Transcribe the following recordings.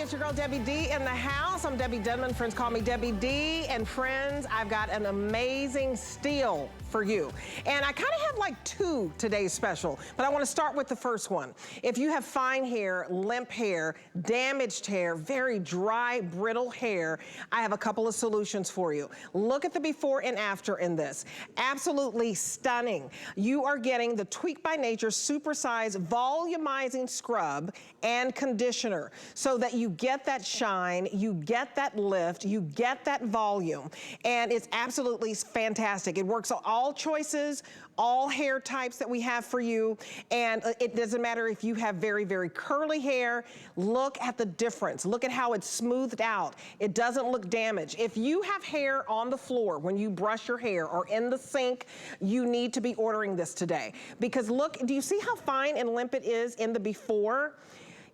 It's your girl, Debbie D, in the house. I'm Debbie Denman. Friends call me Debbie D. And friends, I've got an amazing steal for you. And I kind of have like two today's special, but I want to start with the first one. If you have fine hair, limp hair, damaged hair, very dry, brittle hair, I have a couple of solutions for you. Look at the before and after in this. Absolutely stunning. You are getting the Tweak by Nature Supersize Volumizing Scrub and Conditioner so that you get that shine, you get that lift, you get that volume, and it's absolutely fantastic. It works on all choices, all hair types that we have for you, and it doesn't matter if you have very, very curly hair. Look at the difference. Look at how it's smoothed out. It doesn't look damaged. If you have hair on the floor when you brush your hair or in the sink, you need to be ordering this today. Because look, do you see how fine and limp it is in the before?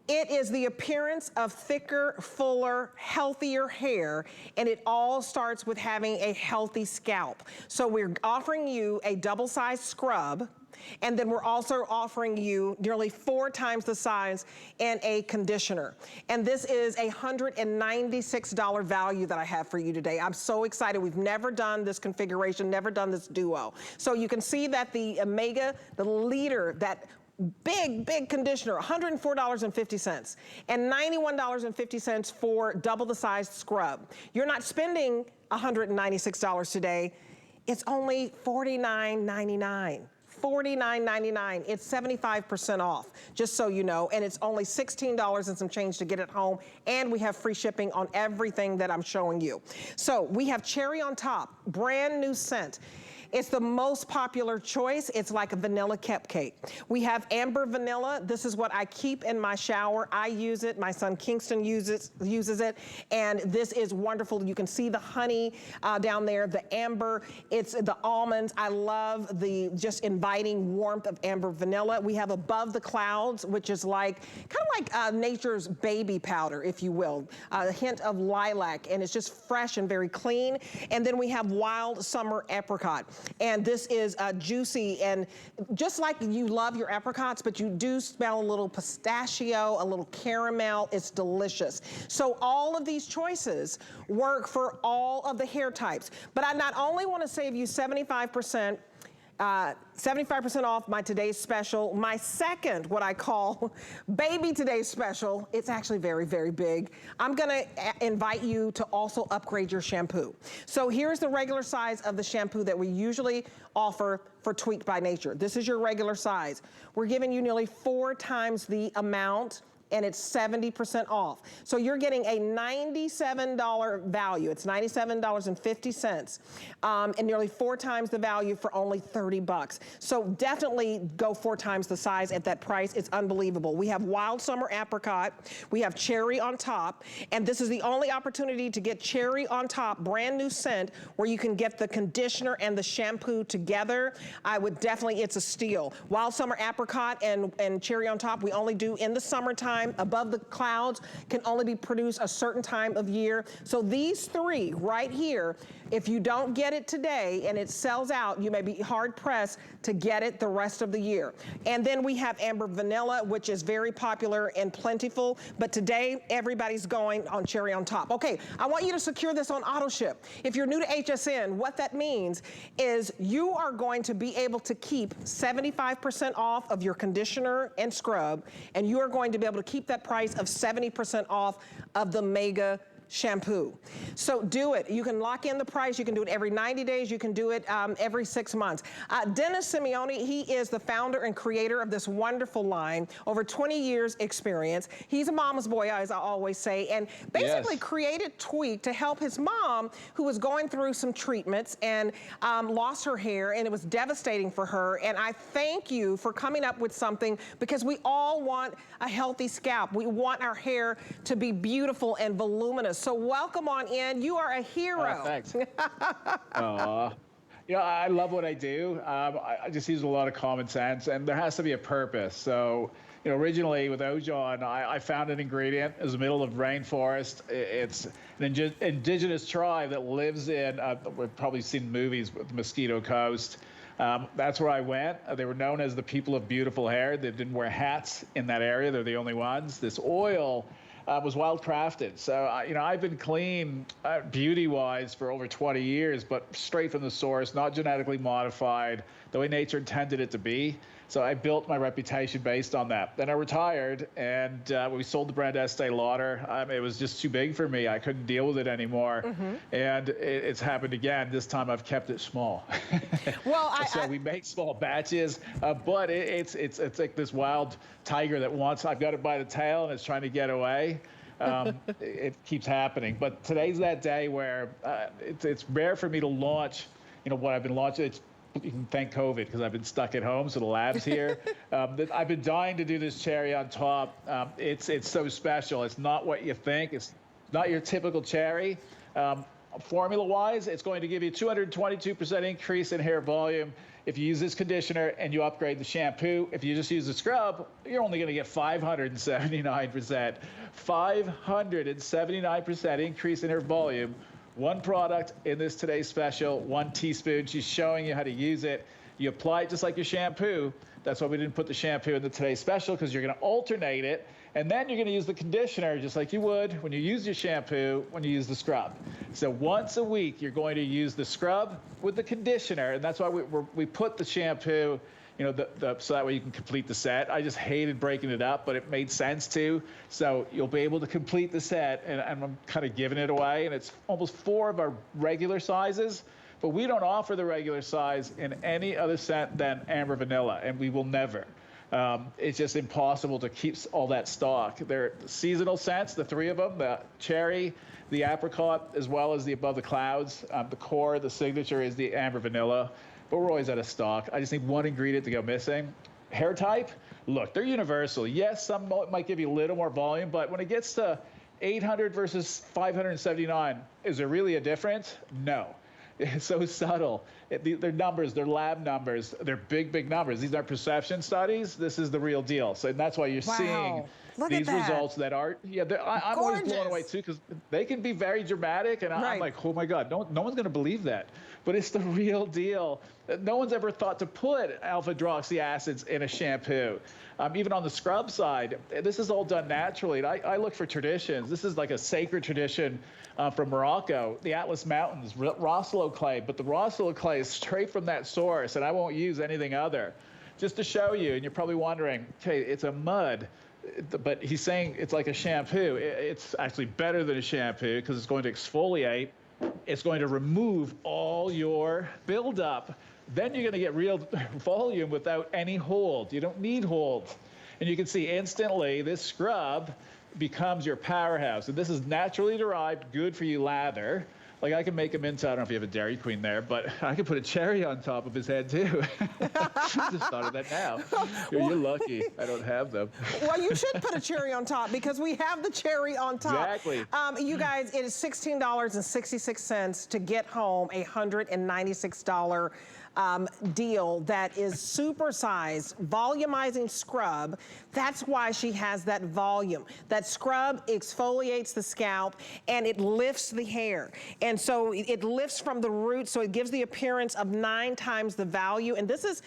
It is the appearance of thicker, fuller, healthier hair, and it all starts with having a healthy scalp. So we're offering you a double-sized scrub, and then we're also offering you nearly 4 times the size in a conditioner. And this is a $196 value that I have for you today. I'm so excited. We've never done this configuration, never done this duo. So you can see that the Omega, the leader, that big conditioner, $104.50 and $91.50 for double the size scrub. You're not spending $196 today. It's only $49.99. $49.99. It's 75% off, just so you know, and it's only $16 and some change to get it home, and we have free shipping on everything that I'm showing you. So we have Cherry on Top, brand new scent. It's the most popular choice. It's like a vanilla cupcake. We have Amber Vanilla. This is what I keep in my shower. I use it. My son Kingston uses it. And this is wonderful. You can see the honey down there, the amber. It's the almonds. I love the just inviting warmth of Amber Vanilla. We have Above the Clouds, which is like, kind of like nature's baby powder, if you will. A hint of lilac, and it's just fresh and very clean. And then we have Wild Summer Apricot. And this is juicy, and just like you love your apricots, but you do smell a little pistachio, a little caramel. It's delicious. So all of these choices work for all of the hair types. But I not only want to save you 75% off my today's special. My second, what I call baby today's special, it's actually very, very big. I'm gonna invite you to also upgrade your shampoo. So here's the regular size of the shampoo that we usually offer for Tweak by Nature. This is your regular size. We're giving you nearly 4 times the amount, and it's 70% off. So you're getting a $97 value. It's $97.50, and nearly 4 times the value for only 30 bucks. So definitely go 4 times the size at that price. It's unbelievable. We have Wild Summer Apricot. We have Cherry on Top, and this is the only opportunity to get Cherry on Top, brand new scent, where you can get the conditioner and the shampoo together. I would definitely, it's a steal. Wild Summer Apricot and Cherry on Top, we only do in the summertime. Above the Clouds can only be produced a certain time of year. So these 3 right here, if you don't get it today and it sells out, you may be hard pressed to get it the rest of the year. And then we have Amber Vanilla, which is very popular and plentiful, but today everybody's going on Cherry on Top. Okay, I want you to secure this on auto ship. If you're new to HSN, what that means is you are going to be able to keep 75% off of your conditioner and scrub, and you are going to be able to keep that price of 70% off of the Mega shampoo. So do it. You can lock in the price. You can do it every 90 days. You can do it every 6 months. Dennis Simeone, he is the founder and creator of this wonderful line, over 20 years experience. He's a mama's boy, as I always say, and basically created Tweak to help his mom, who was going through some treatments and lost her hair, and it was devastating for her. And I thank you for coming up with something, because we all want a healthy scalp. We want our hair to be beautiful and voluminous. So welcome on in. You are a hero. Thanks. You know, I love what I do. I just use a lot of common sense, and there has to be a purpose. So, you know, originally with Ojon, I found an ingredient. It was the middle of rainforest. It's an indigenous tribe that lives in, we've probably seen movies with Mosquito Coast. That's where I went. They were known as the people of beautiful hair. They didn't wear hats in that area. They're the only ones. This oil was wild crafted. So, you know, I've been clean beauty-wise for over 20 years, but straight from the source, not genetically modified, the way nature intended it to be. So I built my reputation based on that. Then I retired, and we sold the brand to Estee Lauder. It was just too big for me. I couldn't deal with it anymore. And it's happened again. This time I've kept it small. Well, so we make small batches, but it's like this wild tiger that wants, I've got it by the tail and it's trying to get away. It keeps happening. But today's that day where it's rare for me to launch, you know, what I've been launching. You can thank COVID because I've been stuck at home, so the lab's here. I've been dying to do this cherry on top. It's so special. It's not what you think. It's not your typical cherry. Formula-wise, it's going to give you 222% increase in hair volume if you use this conditioner and you upgrade the shampoo. If you just use the scrub, you're only going to get 579%. 579% increase in hair volume. One product in this today's special, 1 teaspoon. She's showing you how to use it. You apply it just like your shampoo. That's why we didn't put the shampoo in the today's special, because you're going to alternate it. And then you're going to use the conditioner just like you would when you use your shampoo, when you use the scrub. So once a week, you're going to use the scrub with the conditioner. And that's why we put the shampoo, you know, so that way you can complete the set. I just hated breaking it up, but it made sense to. So you'll be able to complete the set, and I'm kind of giving it away. And it's almost 4 of our regular sizes, but we don't offer the regular size in any other scent than Amber Vanilla, and we will never. It's just impossible to keep all that stock. They're seasonal scents, the 3 of them, the cherry, the apricot, as well as the Above the Clouds. The core, the signature is the Amber Vanilla, but we're always out of stock. I just need one ingredient to go missing. Hair type, look, they're universal. Yes, some might give you a little more volume, but when it gets to 800 versus 579, is there really a difference? No. It's so subtle. They're numbers, they're lab numbers, they're big, big numbers. These aren't perception studies. This is the real deal. So that's why you're seeing these results that are, I'm always blown away too, because they can be very dramatic, and I'm like, oh my God, no one's going to believe that. But it's the real deal. No one's ever thought to put alpha-hydroxy acids in a shampoo. Even on the scrub side, this is all done naturally. And I look for traditions. This is like a sacred tradition from Morocco, the Atlas Mountains, Rossolo clay. But the Rossolo clay is straight from that source, and I won't use anything other. Just to show you, and you're probably wondering, okay, it's a mud. But he's saying it's like a shampoo. It's actually better than a shampoo because it's going to exfoliate. It's going to remove all your buildup. Then you're going to get real volume without any hold. You don't need hold. And you can see instantly this scrub becomes your powerhouse. And this is naturally derived, good for you lather. Like I can make him into, I don't know if you have a Dairy Queen there, but I could put a cherry on top of his head too. Just thought of that now. You're lucky I don't have them. Well, you should put a cherry on top because we have the cherry on top. Exactly. You guys, it is $16.66 to get home a $196 deal that is supersized, volumizing scrub. That's why she has that volume. That scrub exfoliates the scalp and it lifts the hair. And so it lifts from the root, so it gives the appearance of 9 times the value. And this is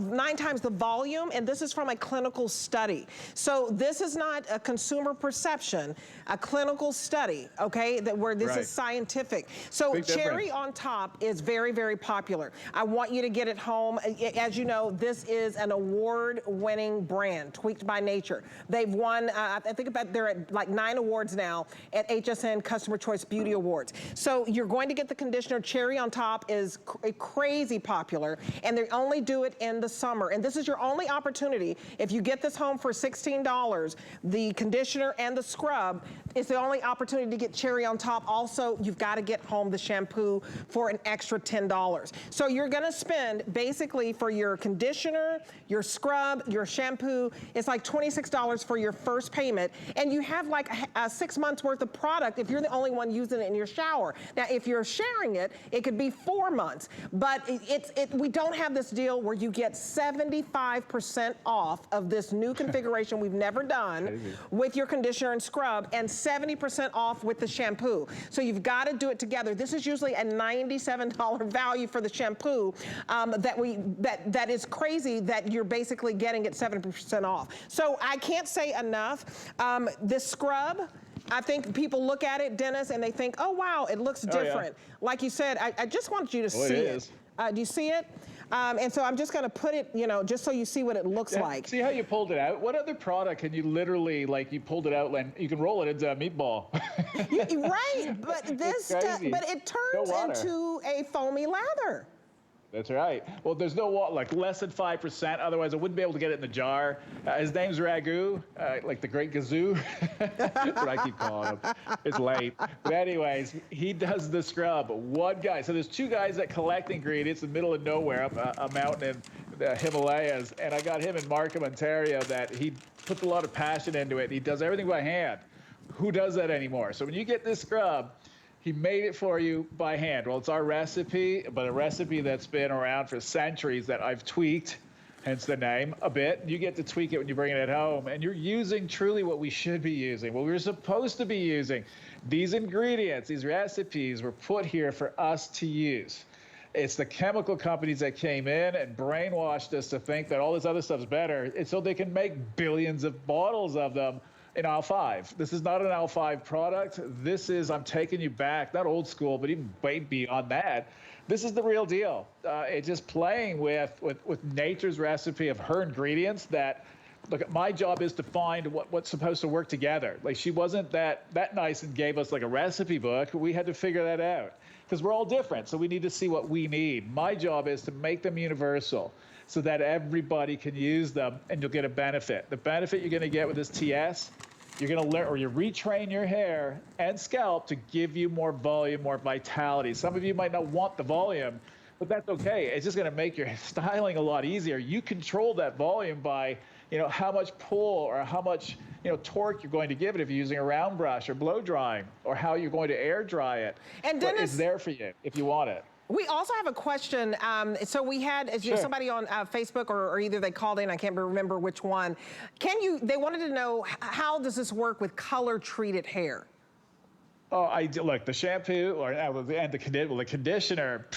9 times the volume, and this is from a clinical study. So this is not a consumer perception, a clinical study, okay, where this is scientific. So cherry on top is very, very popular. I want you to get it home. As you know, this is an award-winning brand, Tweaked by Nature. They've won, I think they're at like 9 awards now at HSN Customer Choice Beauty Awards. So you're going to get the conditioner. Cherry on top is crazy popular, and they only do it in the summer. And this is your only opportunity. If you get this home for $16, the conditioner and the scrub, it's the only opportunity to get cherry on top. Also, you've got to get home the shampoo for an extra $10. So you're going to spend basically for your conditioner, your scrub, your shampoo, it's like $26 for your first payment, and you have like 6 months worth of product if you're the only one using it in your shower. Now, if you're sharing it, it could be 4 months, but we don't have this deal where you get 75% off of this new configuration we've never done with your conditioner and scrub, and 70% off with the shampoo. So you've got to do it together. This is usually a $97 value for the shampoo that is crazy that you're basically getting it 70% off. So I can't say enough. This scrub, I think people look at it, Dennis, and they think, oh, wow, it looks different. Yeah. Like you said, I just wanted you to see it. Do you see it? And so I'm just going to put it, you know, just so you see what it looks like. See how you pulled it out? What other product can you literally, like, you pulled it out and you can roll it into a meatball? Right, but this, but it turns into a foamy lather. That's right. Well, there's no water, like less than 5%. Otherwise, I wouldn't be able to get it in the jar. His name's Ragu, like the Great Gazoo. That's what I keep calling him. It's late. But anyways, he does the scrub. One guy. So there's 2 guys that collect ingredients in the middle of nowhere, up a mountain in the Himalayas. And I got him in Markham, Ontario, that he puts a lot of passion into it. He does everything by hand. Who does that anymore? So when you get this scrub, he made it for you by hand. Well, it's our recipe, but a recipe that's been around for centuries that I've tweaked, hence the name, a bit. You get to tweak it when you bring it at home, and you're using truly what we should be using, what we're supposed to be using. These ingredients, these recipes were put here for us to use. It's the chemical companies that came in and brainwashed us to think that all this other stuff's better, and so they can make billions of bottles of them in aisle 5. This is not an aisle 5 product. This is, I'm taking you back, not old school, but even way beyond that. This is the real deal. It's just playing with nature's recipe of her ingredients that, look, my job is to find what's supposed to work together. Like, she wasn't that nice and gave us like a recipe book. We had to figure that out because we're all different. So we need to see what we need. My job is to make them universal so that everybody can use them and you'll get a benefit. The benefit you're gonna get with this TS, you're gonna learn, or you retrain your hair and scalp to give you more volume, more vitality. Some of you might not want the volume, but that's okay. It's just gonna make your styling a lot easier. You control that volume by, you know, how much pull or how much, you know, torque you're going to give it if you're using a round brush or blow drying, or how you're going to air dry it. And Dennis, it's there for you if you want it. We also have a question. So we had somebody on Facebook, or either they called in, I can't remember which one. They wanted to know, how does this work with color treated hair? Oh, look, the shampoo and the conditioner,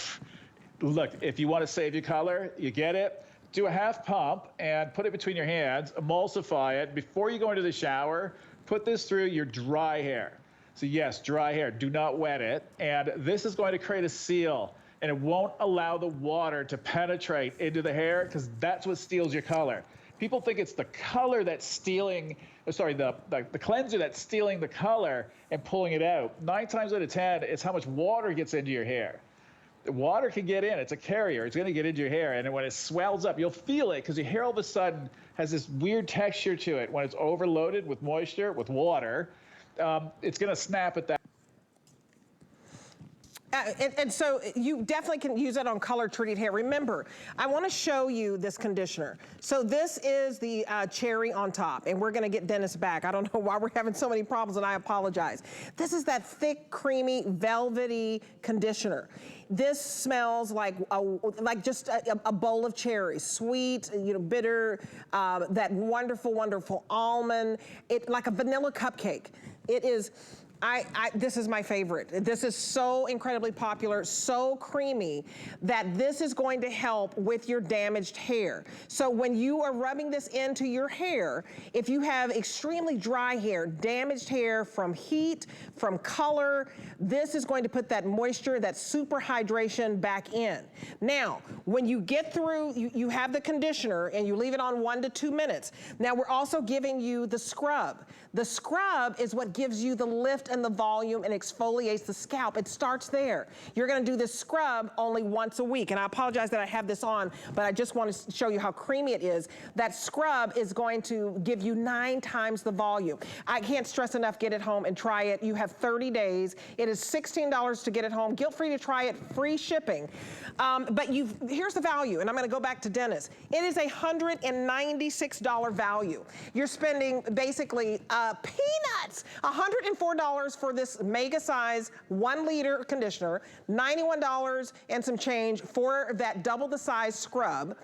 look, if you want to save your color, you get it. Do a half pump and put it between your hands, emulsify it. Before you go into the shower, put this through your dry hair. So yes, dry hair, do not wet it. And this is going to create a seal, and it won't allow the water to penetrate into the hair, because that's what steals your color. People think it's the color that's stealing, sorry, the cleanser that's stealing the color and pulling it out. 9 times out of 10, it's how much water gets into your hair. The water can get in, it's a carrier, it's gonna get into your hair, and when it swells up, you'll feel it, because your hair all of a sudden has this weird texture to it. When it's overloaded with moisture, with water, it's gonna snap at that. And so you definitely can use it on color treated hair. Remember, I want to show you this conditioner. So this is the cherry on top, and we're going to get Dennis back. I don't know why we're having so many problems, and I apologize. This is that thick, creamy, velvety conditioner. This smells like just a bowl of cherries, sweet, you know, bitter, that wonderful, wonderful almond. Like a vanilla cupcake. It is. This is my favorite. This is so incredibly popular, so creamy, that this is going to help with your damaged hair. So when you are rubbing this into your hair, if you have extremely dry hair, damaged hair from heat, from color, this is going to put that moisture, that super hydration back in. Now, when you get through, you have the conditioner and you leave it on 1 to 2 minutes. Now we're also giving you the scrub. The scrub is what gives you the lift and the volume and exfoliates the scalp. It starts there. You're gonna do this scrub only once a week. And I apologize that I have this on, but I just want to show you how creamy it is. That scrub is going to give you 9 times the volume. I can't stress enough, get it home and try it. You have 30 days. It is $16 to get it home. Guilt-free to try it, free shipping. But here's the value, and I'm gonna go back to Dennis. It is a $196 value. You're spending basically peanuts, $104 $90 for this mega size 1 liter conditioner, $91 and some change for that double the size scrub,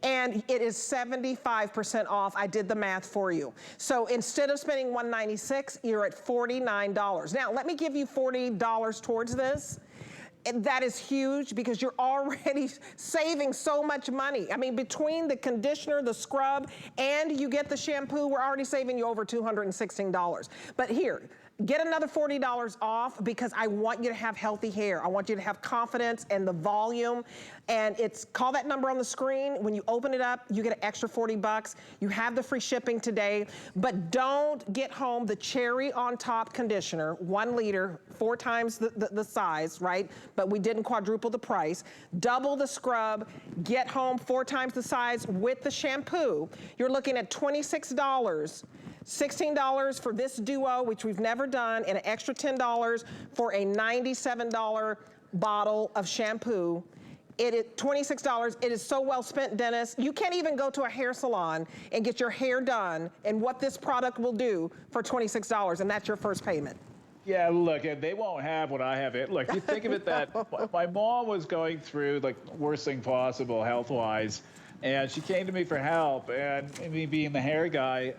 and it is 75% off. I did the math for you. So instead of spending $196, you're at $49. Now, let me give you $40 towards this. And that is huge because you're already saving so much money. I mean, between the conditioner, the scrub, and you get the shampoo, we're already saving you over $216. But here, get another $40 off because I want you to have healthy hair. I want you to have confidence and the volume. And it's, call that number on the screen. When you open it up, you get an extra 40 bucks. You have the free shipping today, but don't get home the cherry on top conditioner, 1 liter, 4 times the size, right? But we didn't quadruple the price. Double the scrub, get home 4 times the size with the shampoo. You're looking at $26. $16 for this duo, which we've never done, and an extra $10 for a $97 bottle of shampoo. It is $26. It is so well spent, Dennis. You can't even go to a hair salon and get your hair done and what this product will do for $26, and that's your first payment. Yeah, look, they won't have what I have. Look, you think of it that my mom was going through like the worst thing possible health-wise, and she came to me for help, and me being the hair guy,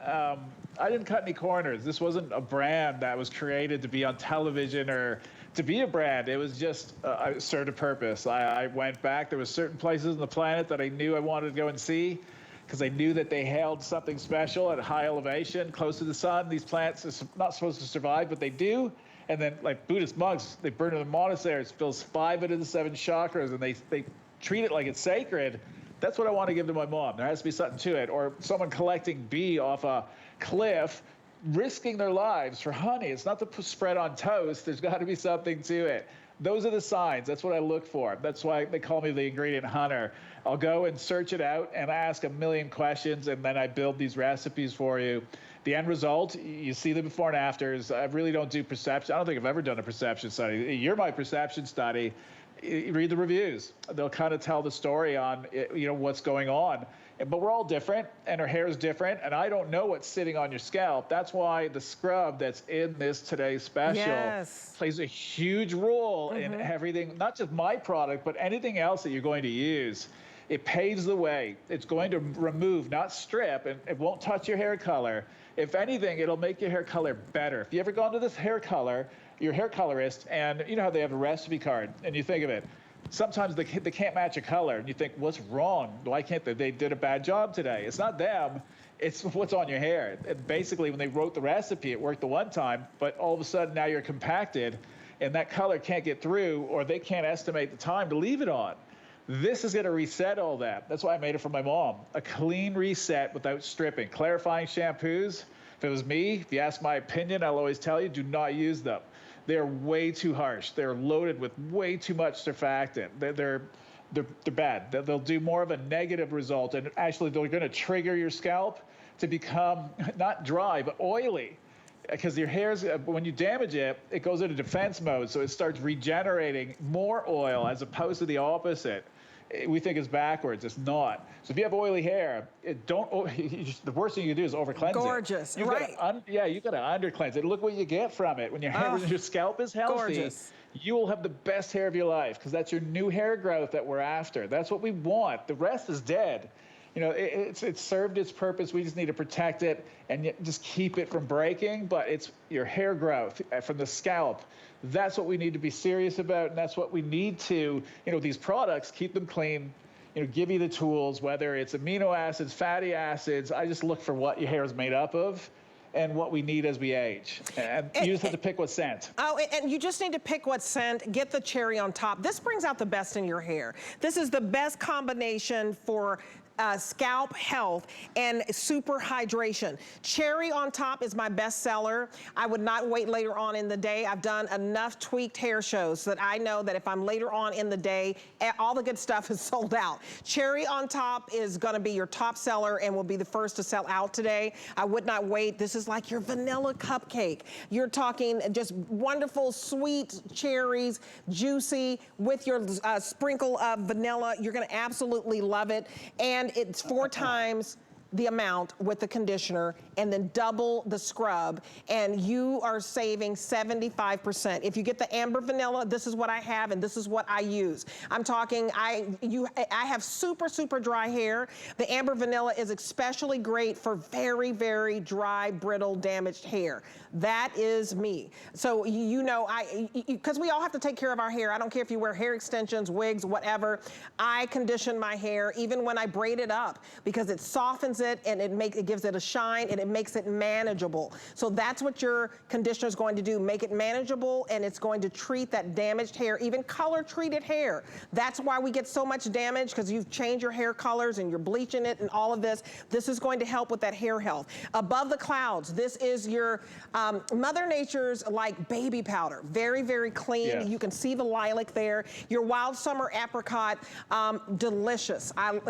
I didn't cut any corners. This wasn't a brand that was created to be on television or to be a brand. It was just it served a purpose. I went back. There were certain places on the planet that I knew I wanted to go and see because I knew that they held something special at high elevation, close to the sun. These plants are not supposed to survive, but they do. And then, like Buddhist monks, they burn in the monasteries, fills 5 out of the 7 chakras, and they treat it like it's sacred. That's what I want to give to my mom. There has to be something to it. Or someone collecting bee off a cliff, risking their lives for honey. It's not to spread on toast. There's got to be something to it. Those are the signs. That's what I look for. That's why they call me the ingredient hunter. I'll go and search it out and ask a million questions, and then I build these recipes for you. The end result, you see the before and afters. I really don't do perception. I don't think I've ever done a perception study. You're my perception study. Read the reviews. They'll kind of tell the story on what's going on. But we're all different, and our hair is different, and I don't know what's sitting on your scalp. That's why the scrub that's in this today's special plays a huge role in everything, not just my product, but anything else that you're going to use. It paves the way. It's going to remove, not strip, and it won't touch your hair color. If anything, it'll make your hair color better. If you ever gone to this hair color, your hair colorist, and you know how they have a recipe card, and you think of it, sometimes they can't match a color, and you think, what's wrong? Why can't they? They did a bad job today. It's not them. It's what's on your hair. And basically, when they wrote the recipe, it worked the one time, but all of a sudden now you're compacted, and that color can't get through, or they can't estimate the time to leave it on. This is going to reset all that. That's why I made it for my mom. A clean reset without stripping. Clarifying shampoos. If it was me, if you ask my opinion, I'll always tell you, do not use them. They're way too harsh. They're loaded with way too much surfactant. They're bad. They'll do more of a negative result, and actually they're going to trigger your scalp to become not dry but oily, because your hair's, when you damage it, it goes into defense mode, so it starts regenerating more oil as opposed to the opposite. We think it's backwards. It's not. So if you have oily hair, the worst thing you can do is over cleanse it. Gorgeous, right? You got to under cleanse it. Look what you get from it. When your hair, when your scalp is healthy, gorgeous. You will have the best hair of your life, because that's your new hair growth that we're after. That's what we want. The rest is dead. It's served its purpose. We just need to protect it and just keep it from breaking. But it's your hair growth from the scalp. That's what we need to be serious about, and that's what we need to, these products, keep them clean, give you the tools, whether it's amino acids, fatty acids. I just look for what your hair is made up of and what we need as we age. And you just have to pick what scent. Oh, and you just need to pick what scent, get the cherry on top. This brings out the best in your hair. This is the best combination for scalp health and super hydration. Cherry on top is my best seller. I would not wait later on in the day. I've done enough tweaked hair shows that I know that if I'm later on in the day, all the good stuff is sold out. Cherry on top is gonna be your top seller and will be the first to sell out today. I would not wait. This is like your vanilla cupcake. You're talking just wonderful, sweet cherries, juicy, with your sprinkle of vanilla. You're gonna absolutely love it. And it's 4 times the amount with the conditioner and then double the scrub, and you are saving 75%. If you get the amber vanilla, this is what I have and this is what I use. I'm talking, I have super, super dry hair. The amber vanilla is especially great for very, very dry, brittle, damaged hair. That is me. So you know, because we all have to take care of our hair. I don't care if you wear hair extensions, wigs, whatever. I condition my hair even when I braid it up because it softens it and it gives it a shine and it makes it manageable. So that's what your conditioner is going to do, make it manageable, and it's going to treat that damaged hair, even color treated hair. That's why we get so much damage, because you've changed your hair colors and you're bleaching it and all of this. This is going to help with that hair health. Above the clouds, this is your Mother Nature's like baby powder. Very, very clean. Yes. You can see the lilac there. Your wild summer apricot, delicious. I'm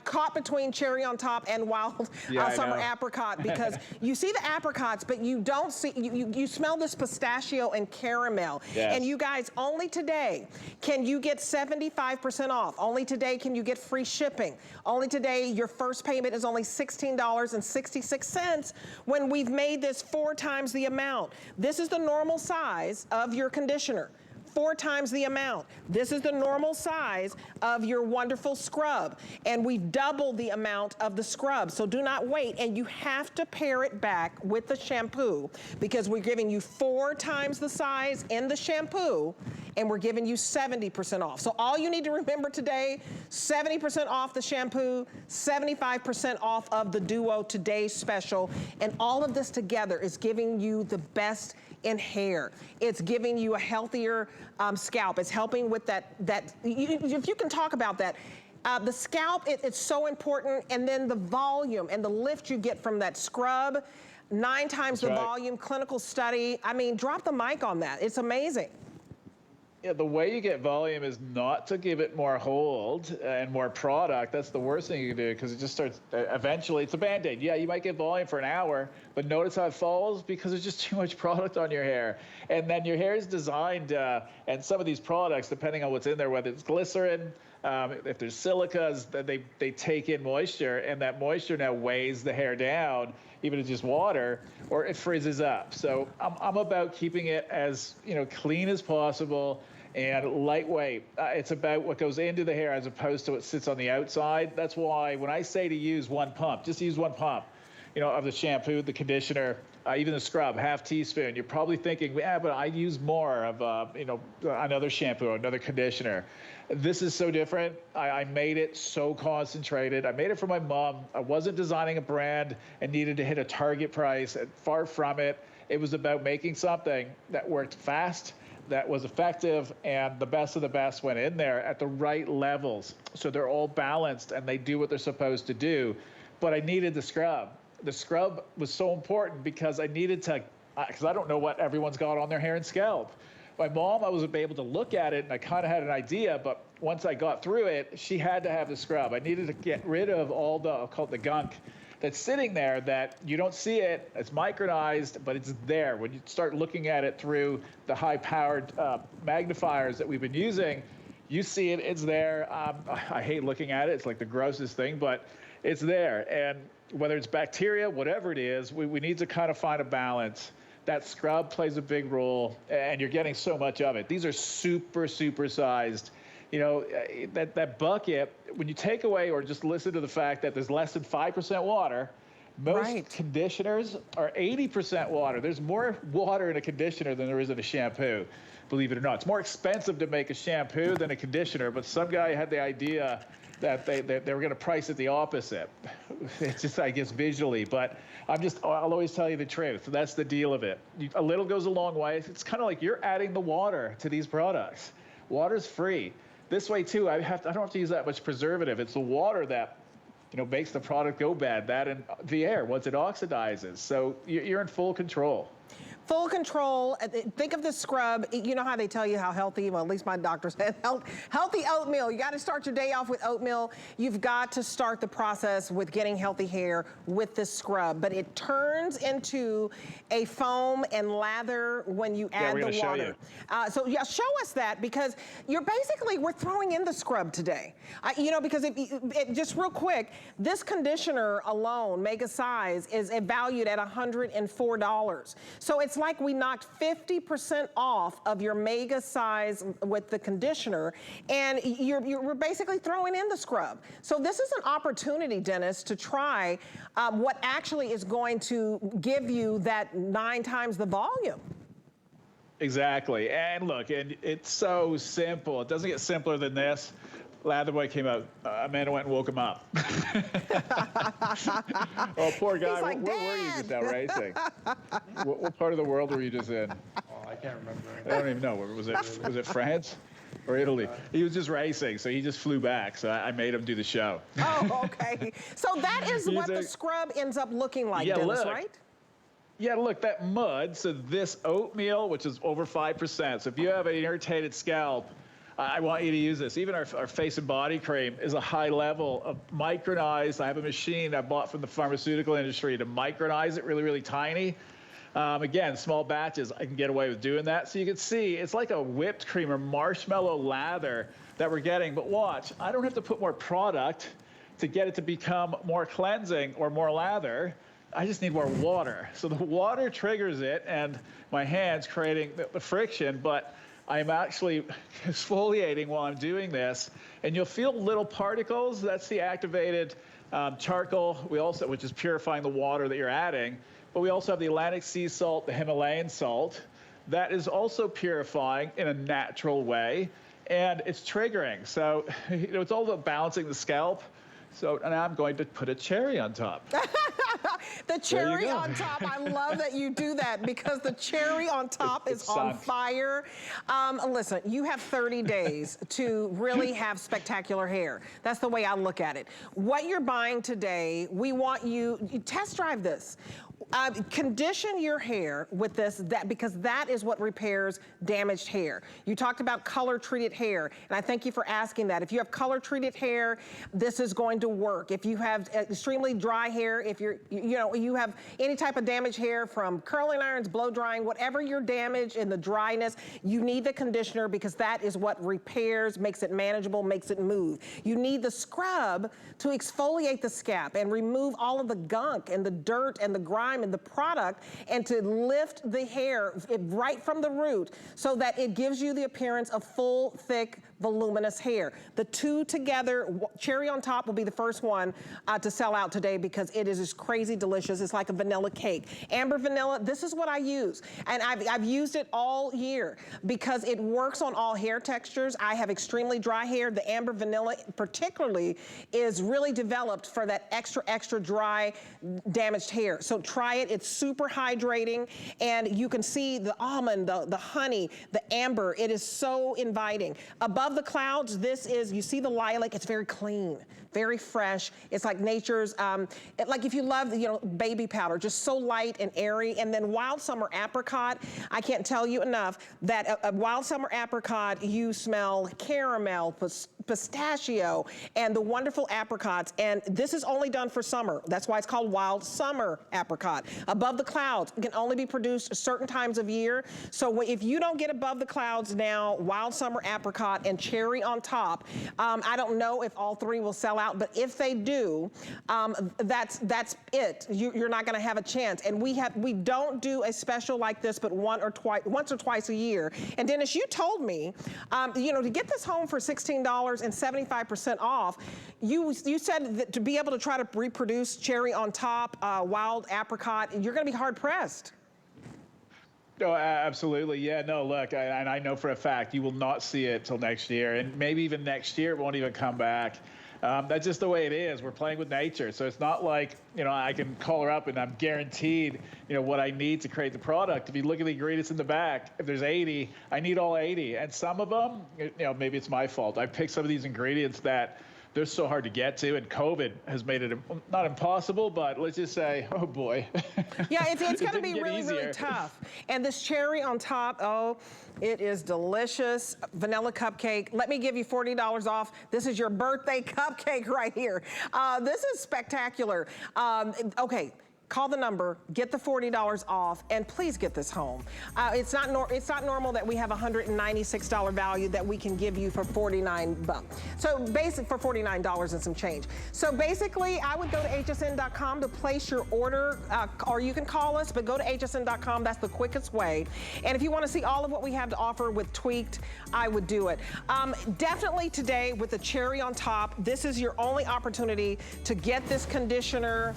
caught between cherry on top and wild summer apricot, because you see the apricots, but you don't see, you smell this pistachio and caramel. Yes. And you guys, only today can you get 75% off. Only today can you get free shipping. Only today, your first payment is only $16.66 when we've made this 4 times the amount. This is the normal size of your conditioner. 4 times the amount. This is the normal size of your wonderful scrub. And we've doubled the amount of the scrub. So do not wait. And you have to pair it back with the shampoo, because we're giving you 4 times the size in the shampoo, and we're giving you 70% off. So all you need to remember today, 70% off the shampoo, 75% off of the Duo Today special. And all of this together is giving you the best in hair. It's giving you a healthier scalp. It's helping with that, if you can talk about that. The scalp, it's so important, and then the volume and the lift you get from that scrub, 9 times the volume, clinical study. I mean, drop the mic on that. It's amazing. Yeah, the way you get volume is not to give it more hold and more product. That's the worst thing you can do, because it just starts, eventually, it's a Band-Aid. Yeah, you might get volume for an hour, but notice how it falls, because there's just too much product on your hair. And then your hair is designed, and some of these products, depending on what's in there, whether it's glycerin, if there's silicas, they take in moisture, and that moisture now weighs the hair down, even if it's just water, or it frizzes up. So I'm about keeping it as clean as possible and lightweight. It's about what goes into the hair as opposed to what sits on the outside. That's why when I say to use 1 pump, just use 1 pump, of the shampoo, the conditioner, even the scrub, ½ teaspoon. You're probably thinking, yeah, but I use more of, another shampoo, another conditioner. This is so different. I made it so concentrated. I made it for my mom. I wasn't designing a brand and needed to hit a target price. Far from it. It was about making something that worked fast, that was effective, and the best of the best went in there at the right levels. So they're all balanced and they do what they're supposed to do. But I needed the scrub. The scrub was so important because I needed to, because I don't know what everyone's got on their hair and scalp. My mom, I was able to look at it and I kind of had an idea, but once I got through it, she had to have the scrub. I needed to get rid of all the, I'll call it the gunk, that's sitting there that you don't see it, it's micronized, but it's there. When you start looking at it through the high-powered magnifiers that we've been using, you see it, it's there. I hate looking at it, it's like the grossest thing, but it's there. And whether it's bacteria, whatever it is, we need to kind of find a balance. That scrub plays a big role, and you're getting so much of it. These are super, super sized. That bucket, when you take away or just listen to the fact that there's less than 5% water, most conditioners are 80% water. There's more water in a conditioner than there is in a shampoo, believe it or not. It's more expensive to make a shampoo than a conditioner, but some guy had the idea that they were going to price it the opposite. It's just, I guess, visually, but I'll always tell you the truth. That's the deal of it. A little goes a long way. It's kind of like you're adding the water to these products. Water's free. This way too, I don't have to use that much preservative. It's the water that makes the product go bad. That and the air once it oxidizes. So you're in full control. Full control. Think of this scrub. You know how they tell you how healthy, well, at least my doctor said, healthy oatmeal. You got to start your day off with oatmeal. You've got to start the process with getting healthy hair with this scrub. But it turns into a foam and lather when you add the water. So yeah, show us that, because we're throwing in the scrub today. You know, because just real quick, this conditioner alone, Mega Size, is valued at $104. So it's like we knocked 50% off of your Mega Size with the conditioner, and we're basically throwing in the scrub. So this is an opportunity, Dennis, to try what actually is going to give you that 9 times the volume. Exactly. And look, and it's so simple. It doesn't get simpler than this. Lather boy came out. Amanda went and woke him up. Oh, poor guy. Like, where were you just out racing? What part of the world were you just in? Oh, I can't remember. I don't even know. Was it France or Italy? He was just racing, so he just flew back. So I made him do the show. Oh, okay. So that is what the scrub ends up looking like, Dennis, right? Yeah, look, that mud, so this oatmeal, which is over 5%. So if you have an irritated scalp, I want you to use this. Even our face and body cream is a high level of micronized. I have a machine I bought from the pharmaceutical industry to micronize it really, really tiny. Again, small batches, I can get away with doing that. So you can see it's like a whipped cream or marshmallow lather that we're getting. But watch, I don't have to put more product to get it to become more cleansing or more lather. I just need more water. So the water triggers it, and my hands creating the friction, but I'm actually exfoliating while I'm doing this, and you'll feel little particles. That's the activated charcoal, which is purifying the water that you're adding. But we also have the Atlantic sea salt, the Himalayan salt, that is also purifying in a natural way, and it's triggering. So, you know, it's all about balancing the scalp. So now I'm going to put a cherry on top. The cherry on top, I love that you do that, because the cherry on top is on fire. Listen, you have 30 days to really have spectacular hair. That's the way I look at it. What you're buying today, we want you test drive this. Condition your hair with this, because that is what repairs damaged hair. You talked about color treated hair, and I thank you for asking that. If you have color treated hair, this is going to work. If you have extremely dry hair, if you have any type of damaged hair from curling irons, blow drying, whatever your damage in the dryness, you need the conditioner, because that is what repairs, makes it manageable, makes it move. You need the scrub to exfoliate the scalp and remove all of the gunk and the dirt and the grime and the product, and to lift the hair right from the root, so that it gives you the appearance of full, thick, voluminous hair. The two together, cherry on top will be the first one to sell out today, because it is just crazy delicious. It's like a vanilla cake. Amber vanilla, this is what I use. And I've used it all year, because it works on all hair textures. I have extremely dry hair. The amber vanilla particularly is really developed for that extra, extra dry, damaged hair. So try it. It's super hydrating, and you can see the almond, the honey, the amber. It is so inviting. Above the clouds, you see the lilac. It's very clean, very fresh. It's like nature's, like if you love, baby powder, just so light and airy. And then wild summer apricot, I can't tell you enough that a wild summer apricot, you smell caramel, pistachio, and the wonderful apricots. And this is only done for summer. That's why it's called wild summer apricot. Above the clouds can only be produced certain times of year. So if you don't get above the clouds now, wild summer apricot and cherry on top, I don't know if all three will sell out, but if they do, that's it. You're not gonna have a chance. And we don't do a special like this, but once or twice a year. And Dennis, you told me, to get this home for $16 and 75% off, you said that to be able to try to reproduce cherry on top, wild apricot, you're gonna be hard pressed. Oh, absolutely. Yeah, no, look, and I know for a fact you will not see it till next year, and maybe even next year it won't even come back. That's just the way it is. We're playing with nature. So it's not like, I can call her up and I'm guaranteed, what I need to create the product. If you look at the ingredients in the back, if there's 80, I need all 80. And some of them, maybe it's my fault. I picked some of these ingredients that they're so hard to get to, and COVID has made it not impossible, but let's just say, oh boy. Yeah, it's It going to didn't be get really, easier. really tough. And this cherry on top, oh, it is delicious. Vanilla cupcake. Let me give you $40 off. This is your birthday cupcake right here. This is spectacular. Okay. Call the number, get the $40 off, and please get this home. It's not normal that we have $196 value that we can give you for $49. So basic for $49 and some change. So basically, I would go to hsn.com to place your order, or you can call us, but go to hsn.com. That's the quickest way. And if you want to see all of what we have to offer with Tweaked, I would do it. Definitely today with the cherry on top, this is your only opportunity to get this conditioner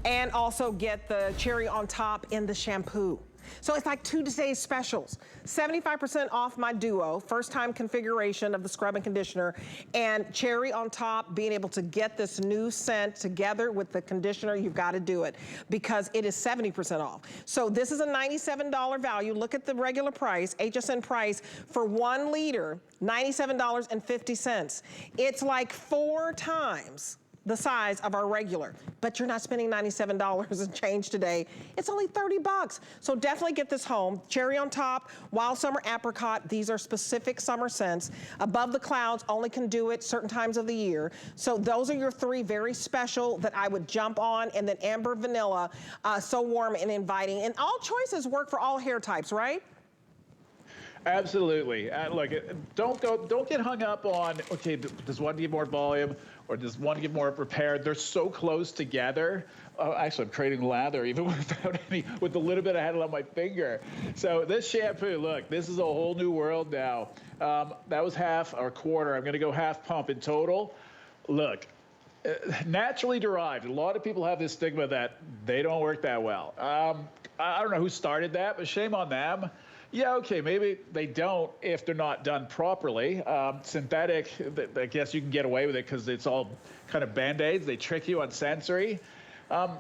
and also get the cherry on top in the shampoo. So it's like 2 today's specials. 75% off my duo, first time configuration of the scrub and conditioner, and cherry on top, being able to get this new scent together with the conditioner. You've got to do it because it is 70% off. So this is a $97 value. Look at the regular price, HSN price for 1 liter, $97.50. It's like 4 times the size of our regular, but you're not spending $97 and change today. It's only 30 bucks. So definitely get this home. Cherry on top, Wild Summer Apricot. These are specific summer scents. Above the Clouds only can do it certain times of the year. So those are your 3 very special that I would jump on. And then Amber Vanilla, so warm and inviting. And all choices work for all hair types, right? Absolutely. Look, don't get hung up on, okay, does one give more volume or does one give more repair? They're so close together. Actually, I'm creating lather even with the little bit I had on my finger. So this shampoo, look, this is a whole new world now. That was half or quarter. I'm going to go half pump in total. Look, naturally derived. A lot of people have this stigma that they don't work that well. I don't know who started that, but shame on them. Yeah, okay, maybe they don't if they're not done properly. Synthetic, I guess you can get away with it because it's all kind of Band-Aids. They trick you on sensory.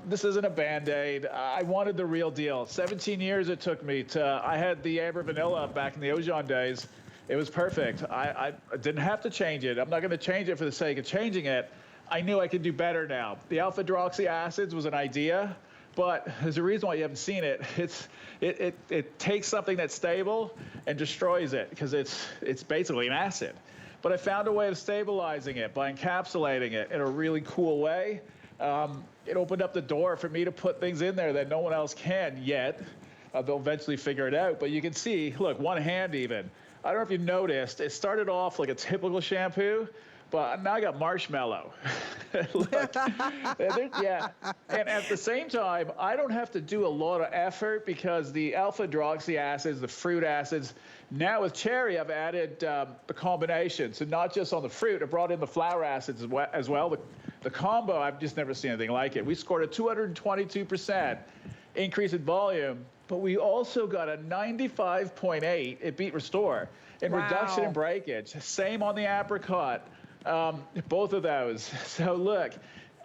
This isn't a Band-Aid. I wanted the real deal. 17 years it took me to, I had the Amber Vanilla back in the Ojon days. It was perfect. I didn't have to change it. I'm not going to change it for the sake of changing it. I knew I could do better now. The alpha-hydroxy acids was an idea. But there's a reason why you haven't seen it. It takes something that's stable and destroys it because it's basically an acid. But I found a way of stabilizing it by encapsulating it in a really cool way. It opened up the door for me to put things in there that no one else can yet. They'll eventually figure it out. But you can see, look, one hand even. I don't know if you noticed, it started off like a typical shampoo, but now I got marshmallow. Look, yeah. And at the same time, I don't have to do a lot of effort because the alpha-hydroxy acids, the fruit acids, now with cherry, I've added the combination. So not just on the fruit, I brought in the flower acids as well. The combo, I've just never seen anything like it. We scored a 222% increase in volume, but we also got a 95.8, it beat Restore, in reduction in breakage. Same on the apricot. Both of those. So look,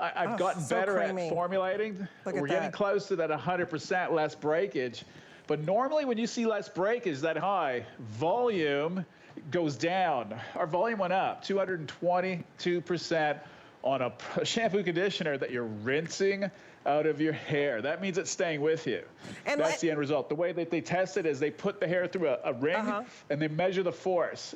I've gotten better at formulating. We're getting close to that 100% less breakage. But normally when you see less breakage that high, volume goes down. Our volume went up 222% on a shampoo conditioner that you're rinsing out of your hair. That means it's staying with you. And that's the end result. The way that they test it is they put the hair through a ring and they measure the force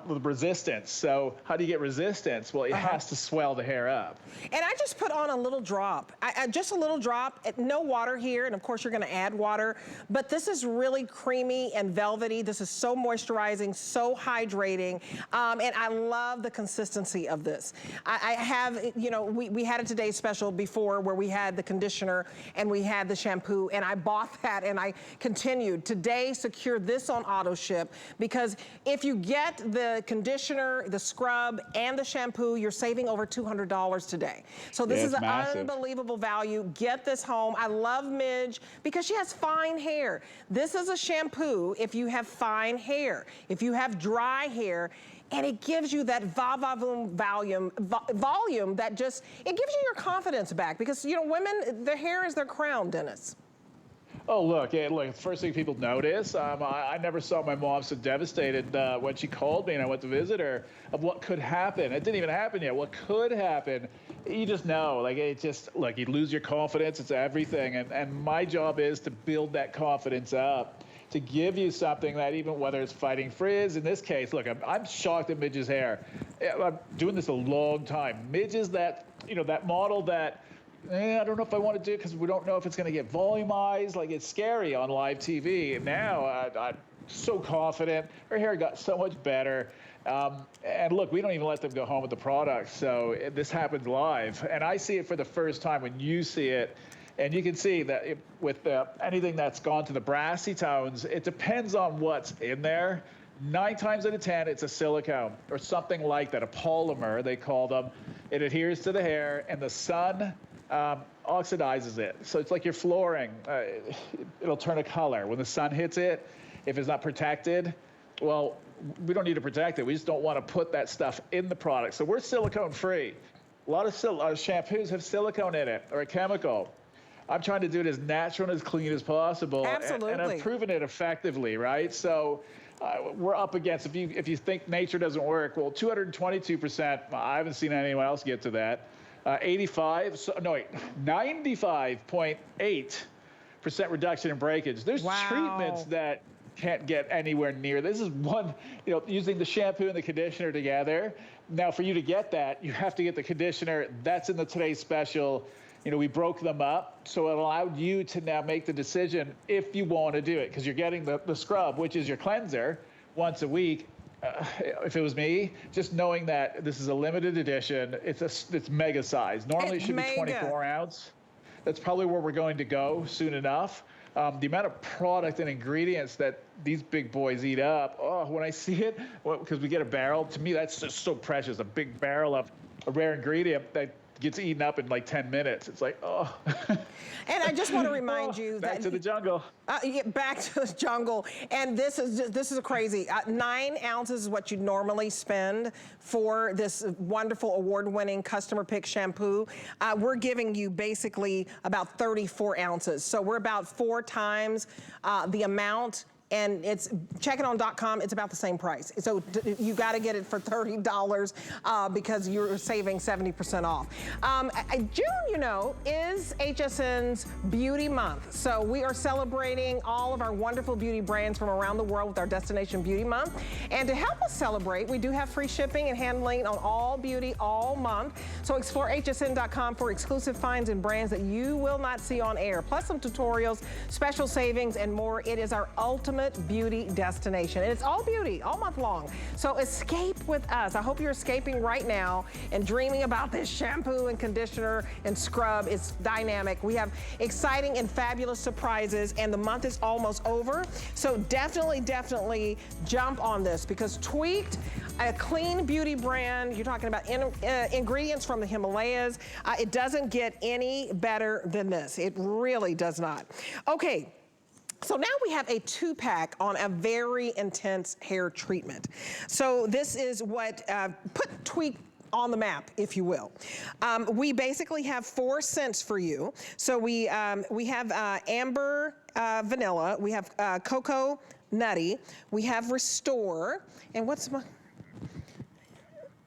with resistance. So how do you get resistance? Well, it has to swell the hair up. And I just put on a little drop, just a little drop, no water here. And of course you're gonna add water, but this is really creamy and velvety. This is so moisturizing, so hydrating. And I love the consistency of this. I have, you know, we had a Today Special before where we had the conditioner and we had the shampoo, and I bought that and I continued. Today, secure this on auto ship because if you get the conditioner, the scrub, and the shampoo, you're saving over $200 today. So this is an unbelievable value. Get this home. I love Midge because she has fine hair. This is a shampoo if you have fine hair. If you have dry hair, and it gives you that volume that just, it gives you your confidence back because, you know, women, their hair is their crown, Dennis. Oh, look, first thing people notice, I never saw my mom so devastated when she called me and I went to visit her of what could happen. It didn't even happen yet. What could happen? You just know, like, it just, look, you lose your confidence. It's everything. And my job is to build that confidence up, to give you something that even whether it's fighting frizz, in this case, look, I'm shocked at Midge's hair. I'm doing this a long time. Midge's that, that model that, I don't know if I want to do it because we don't know if it's going to get volumized. Like, it's scary on live TV. Now I'm so confident. Her hair got so much better. And look, we don't even let them go home with the product. So this happens live. And I see it for the first time when you see it. And you can see that with anything that's gone to the brassy tones, it depends on what's in there. 9 times out of 10, it's a silicone or something like that, a polymer, they call them. It adheres to the hair, and the sun oxidizes it. So it's like your flooring. It'll turn a color. When the sun hits it, if it's not protected, well, we don't need to protect it. We just don't want to put that stuff in the product. So we're silicone free. A lot of shampoos have silicone in it or a chemical. I'm trying to do it as natural and as clean as possible. Absolutely. And I've proven it effectively, right? So we're up against, if you think nature doesn't work, well, 222%, I haven't seen anyone else get to that. 95.8% reduction in breakage. There's treatments that can't get anywhere near. This is one, using the shampoo and the conditioner together. Now, for you to get that, you have to get the conditioner. That's in the today's special. We broke them up, so it allowed you to now make the decision if you want to do it, because you're getting the scrub, which is your cleanser, once a week. If it was me, just knowing that this is a limited edition, it's mega size. Normally it should be 24 ounce. That's probably where we're going to go soon enough. The amount of product and ingredients that these big boys eat up, when I see it, because we get a barrel, to me that's just so precious, a big barrel of a rare ingredient that gets eaten up in like 10 minutes. It's like, oh. And I just want to remind you back to the jungle. Back to the jungle. And this is crazy. 9 ounces is what you normally spend for this wonderful award-winning customer pick shampoo. We're giving you basically about 34 ounces. So we're about 4 times the amount. And check it on.com, it's about the same price. So you gotta get it for $30 because you're saving 70% off. June, is HSN's Beauty Month. So we are celebrating all of our wonderful beauty brands from around the world with our Destination Beauty Month. And to help us celebrate, we do have free shipping and handling on all beauty all month. So explore hsn.com for exclusive finds and brands that you will not see on air, plus some tutorials, special savings, and more. It is our ultimate beauty destination. And it's all beauty all month long. So escape with us. I hope you're escaping right now and dreaming about this shampoo and conditioner and scrub. It's dynamic. We have exciting and fabulous surprises, and the month is almost over. So definitely jump on this, because Tweaked, a clean beauty brand, you're talking about ingredients from the Himalayas. It doesn't get any better than this. It really does not. Okay. So now we have a 2-pack on a very intense hair treatment. So this is what put Tweak on the map, if you will. We basically have 4 scents for you. So we have amber vanilla, we have cocoa nutty, we have restore, and what's my?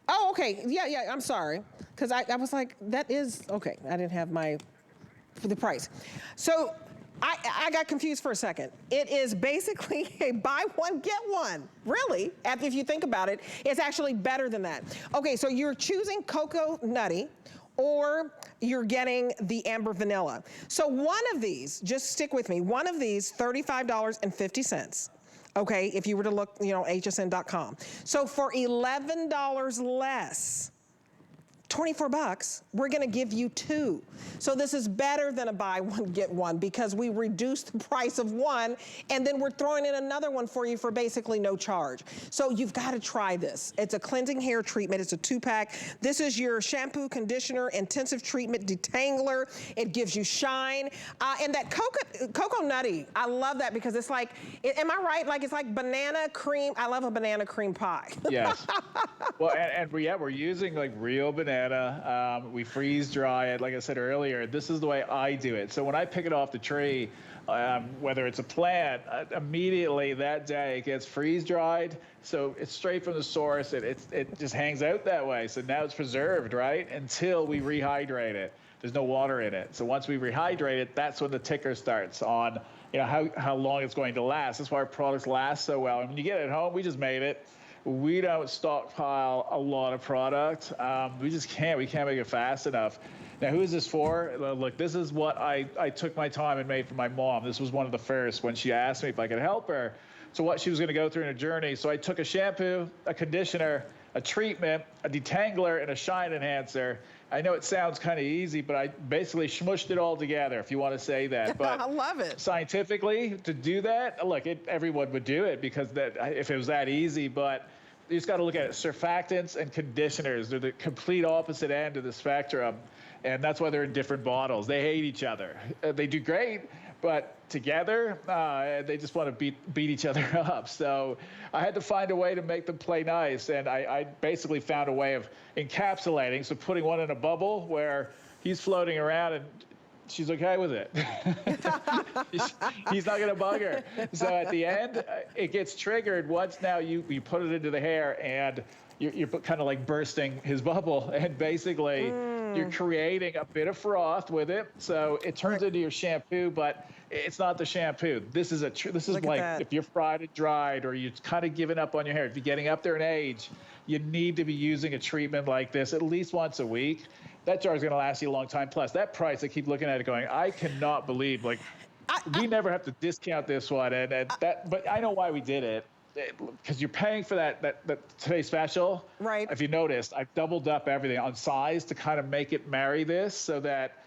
Oh, okay, yeah, I'm sorry, because I was like, that is okay. I didn't have for the price. So. I got confused for a second. It is basically a buy one, get one. Really, if you think about it, it's actually better than that. Okay, so you're choosing cocoa nutty, or you're getting the amber vanilla. So one of these, just stick with me, one of these, $35.50. Okay, if you were to look, hsn.com. So for $11 less, 24 bucks, we're gonna give you 2. So this is better than a buy one, get one, because we reduced the price of one, and then we're throwing in another one for you for basically no charge. So you've gotta try this. It's a cleansing hair treatment, it's a 2-pack. This is your shampoo, conditioner, intensive treatment, detangler. It gives you shine. And that cocoa nutty, I love that, because it's like, am I right? Like, it's like banana cream. I love a banana cream pie. Yes. Well, and we're using like real banana banana. We freeze dry it. Like I said earlier, this is the way I do it. So when I pick it off the tree, whether it's a plant, immediately that day it gets freeze dried. So it's straight from the source. It just hangs out that way. So now it's preserved, right? Until we rehydrate it. There's no water in it. So once we rehydrate it, that's when the ticker starts on, how long it's going to last. That's why our products last so well. And when you get it home, we just made it. We don't stockpile a lot of product. We just can't. We can't make it fast enough. Now, who is this for? Look, this is what I took my time and made for my mom. This was one of the first when she asked me if I could help her. So what she was going to go through in her journey. So I took a shampoo, a conditioner, a treatment, a detangler, and a shine enhancer. I know it sounds kind of easy, but I basically smushed it all together, if you want to say that. But I love it. Scientifically, to do that, look, everyone would do it because if it was that easy, but you just got to look at it. Surfactants and conditioners, they're the complete opposite end of the spectrum, and that's why they're in different bottles. They hate each other. They do great, but together, they just want to beat each other up. So I had to find a way to make them play nice, and I basically found a way of encapsulating, so putting one in a bubble where he's floating around and she's okay with it. He's not going to bug her. So at the end, it gets triggered once now you put it into the hair, and you're kind of like bursting his bubble, and basically you're creating a bit of froth with it. So it turns into your shampoo, but it's not the shampoo. This is like if you're fried and dried, or you're kind of giving up on your hair, if you're getting up there in age, you need to be using a treatment like this at least once a week. That jar is going to last you a long time. Plus, that price, I keep looking at it going, I cannot believe, we never have to discount this one. But I know why we did it. Because you're paying for that today's special. Right. If you noticed, I've doubled up everything on size to kind of make it marry this so that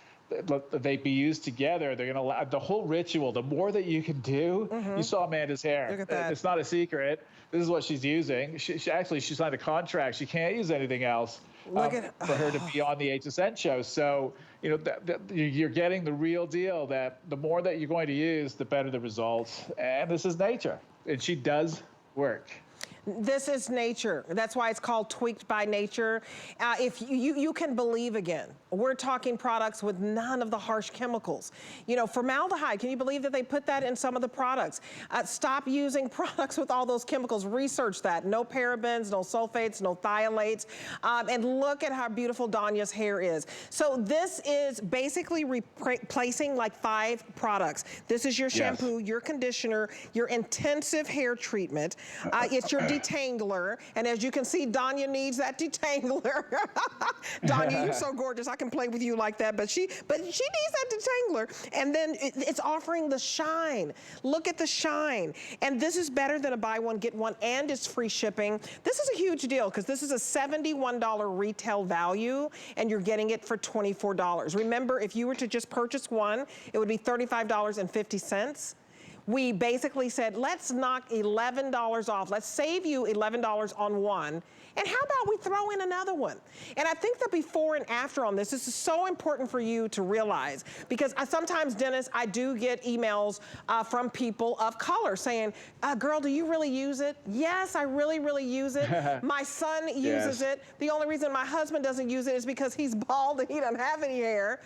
they be used together. They're going to the whole ritual. The more that you can do, you saw Amanda's hair. Look at that. It's not a secret. This is what she's using. She signed a contract. She can't use anything else for her to be on the HSN show. So you're getting the real deal. That the more that you're going to use, the better the results. And this is nature, and she does work. This is nature. That's why it's called Tweaked by Nature. If you can believe again, we're talking products with none of the harsh chemicals. Formaldehyde, can you believe that they put that in some of the products? Stop using products with all those chemicals. Research that. No parabens, no sulfates, no phthalates. And look at how beautiful Donya's hair is. So this is basically replacing like 5 products. This is your shampoo, your conditioner, your intensive hair treatment. It's your detangler, and as you can see, Donya needs that detangler. Donya, you're so gorgeous. I can play with you like that, but she needs that detangler. And then it's offering the shine. Look at the shine. And this is better than a buy one, get one, and it's free shipping. This is a huge deal because this is a $71 retail value, and you're getting it for $24. Remember, if you were to just purchase one, it would be $35.50. We basically said, let's knock $11 off. Let's save you $11 on one. And how about we throw in another one? And I think the before and after on this is so important for you to realize, because sometimes, Dennis, I do get emails from people of color saying, girl, do you really use it? Yes, I really, really use it. My son uses it. The only reason my husband doesn't use it is because he's bald and he doesn't have any hair.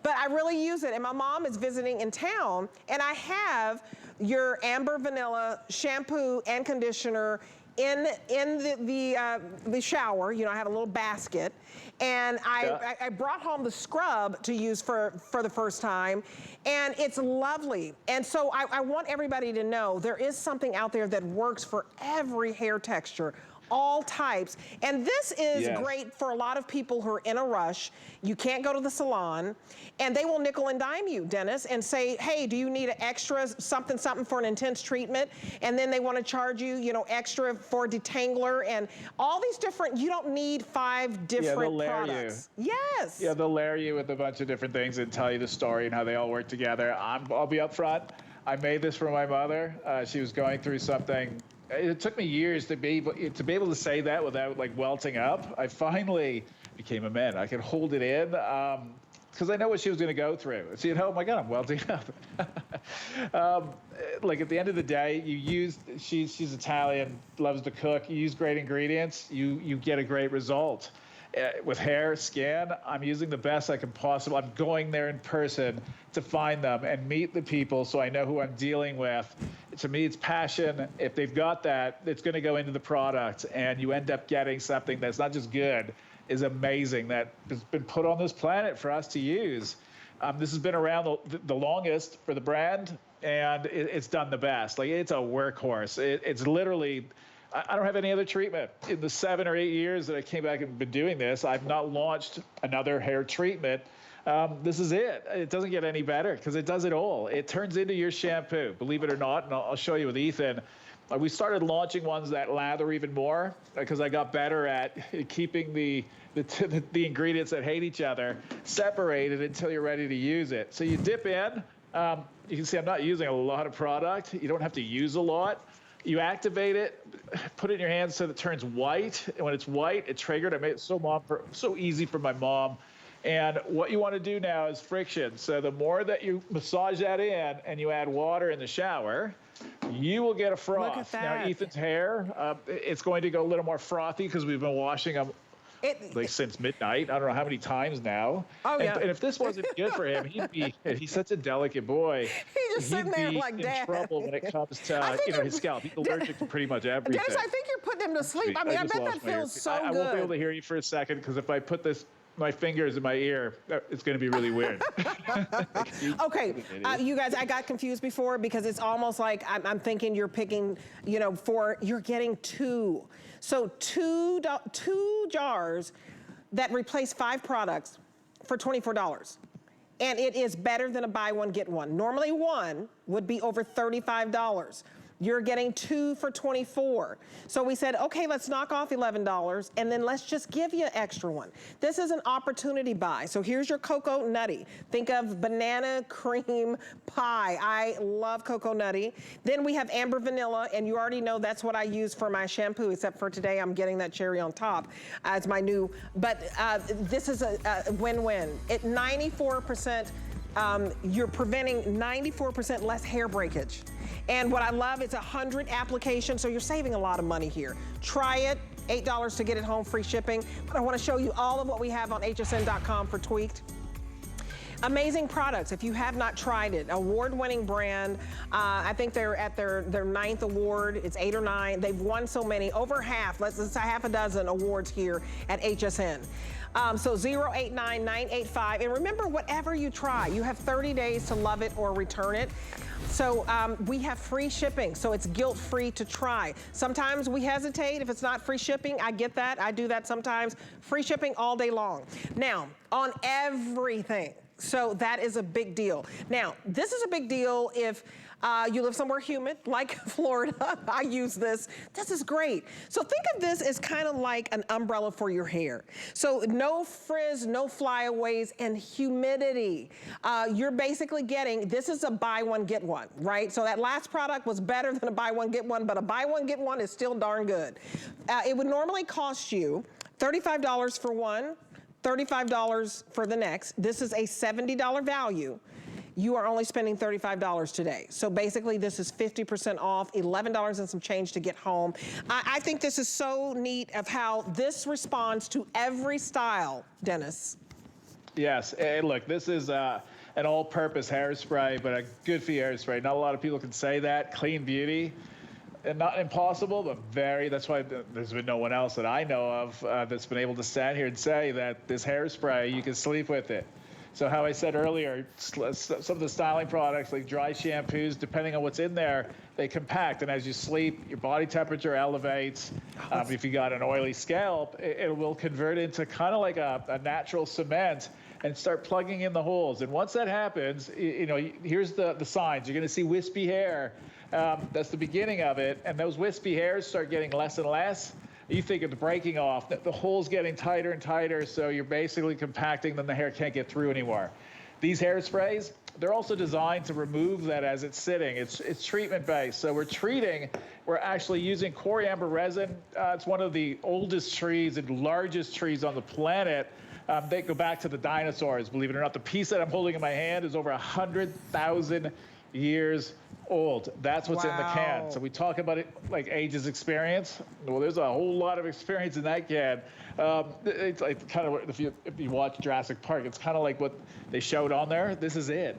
But I really use it. And my mom is visiting in town, and I have your amber vanilla shampoo and conditioner in the shower. I have a little basket, and I brought home the scrub to use for the first time, and it's lovely. And so I want everybody to know there is something out there that works for every hair texture, all types. And this is great for a lot of people who are in a rush. You can't go to the salon, and they will nickel and dime you, Dennis, and say, hey, do you need an extra something for an intense treatment? And then they want to charge you, extra for detangler and all these different, you don't need 5 different products. Yes. Yeah, they'll layer you with a bunch of different things and tell you the story and how they all work together. I'll be upfront. I made this for my mother. She was going through something. It took me years to be able to say that without welting up. I finally became a man. I could hold it in because I know what she was going to go through. See, oh my God, I'm welting up. At the end of the day, she's Italian, loves to cook. You use great ingredients, you get a great result. with hair, skin, I'm using the best I can possibly. I'm going there in person to find them and meet the people so I know who I'm dealing with. To me, it's passion. If they've got that, it's going to go into the product, and you end up getting something that's not just good, is amazing, that has been put on this planet for us to use. This has been around the longest for the brand, and it's done the best. Like, it's a workhorse. It's literally, I don't have any other treatment. In the 7 or 8 years that I came back and been doing this, I've not launched another hair treatment. This is it. It doesn't get any better because it does it all. It turns into your shampoo, believe it or not, and I'll show you with Ethan. We started launching ones that lather even more because I got better at keeping the ingredients that hate each other separated until you're ready to use it. So you dip in. You can see I'm not using a lot of product. You don't have to use a lot. You activate it, put it in your hands so that it turns white. And when it's white, it triggered. I made it so easy for my mom. And what you want to do now is friction. So the more that you massage that in and you add water in the shower, you will get a froth. Look at that. Now, Ethan's hair, it's going to go a little more frothy because we've been washing them since midnight. I don't know how many times now. Oh, yeah. And if this wasn't good for him, he's such a delicate boy. He's just sitting there like, in Dad. trouble when it comes to his scalp. He's allergic to pretty much everything. Dennis, I think you're putting him to sleep. I mean, I bet that feels so good. I won't be able to hear you for a second because if I put my fingers in my ear, it's going to be really weird. Okay, you guys, I got confused before because it's almost like I'm thinking you're picking, you're getting 2. So two jars that replace 5 products for $24. And it is better than a buy one, get one. Normally one would be over $35. You're getting 2 for $24. So we said, okay, let's knock off $11 and then let's just give you an extra one. This is an opportunity buy. So here's your Cocoa Nutty. Think of banana cream pie. I love Cocoa Nutty. Then we have Amber Vanilla, and you already know that's what I use for my shampoo, except for today I'm getting that cherry on top as my new, but this is a win-win. At 94%, you're preventing 94% less hair breakage. And what I love is 100 applications, so you're saving a lot of money here. Try it, $8 to get it home, free shipping. But I want to show you all of what we have on hsn.com for Tweaked. Amazing products. If you have not tried it, award-winning brand. I think they're at their 9th award. It's 8 or 9. They've won so many, over half, let's say half a dozen awards here at HSN. So 089985. And remember, whatever you try, you have 30 days to love it or return it. So we have free shipping, so it's guilt-free to try. Sometimes we hesitate if it's not free shipping. I get that. I do that sometimes. Free shipping all day long. Now, on everything. So that is a big deal. Now, this is a big deal if you live somewhere humid, like Florida. I use this. This is great. So think of this as kind of like an umbrella for your hair. So no frizz, no flyaways, and humidity. You're basically getting, this is a buy one, get one, right? So that last product was better than a buy one, get one, but a buy one, get one is still darn good. It would normally cost you $35 for one, $35 for the next. This is a $70 value. You are only spending $35 today. So basically this is 50% off, $11 and some change to get home. I think this is so neat of how this responds to every style, Dennis. Yes, and look, this is an all-purpose hairspray, but a good for you hairspray. Not a lot of people can say that. Clean beauty. And not impossible, but that's why there's been no one else that I know of that's been able to stand here and say that this hairspray, you can sleep with it. So how I said earlier, some of the styling products like dry shampoos, depending on what's in there, they compact. And as you sleep, your body temperature elevates. If you got an oily scalp, it will convert into kind of like a natural cement and start plugging in the holes. And once that happens, here's the signs. You're going to see wispy hair. That's the beginning of it. And those wispy hairs start getting less and less. You think it's breaking off, the hole's getting tighter and tighter, so you're basically compacting, then the hair can't get through anymore. These hairsprays, they're also designed to remove that as it's sitting. It's treatment-based. So we're actually using coriander resin. It's one of the oldest trees and largest trees on the planet. They go back to the dinosaurs, believe it or not. The piece that I'm holding in my hand is over 100,000 years Old. That's what's in the can. Wow. So we talk about it like ages experience. Well, there's a whole lot of experience in that can. It's like kind of, if you watch Jurassic Park, it's kind of like what they showed on there. This is it.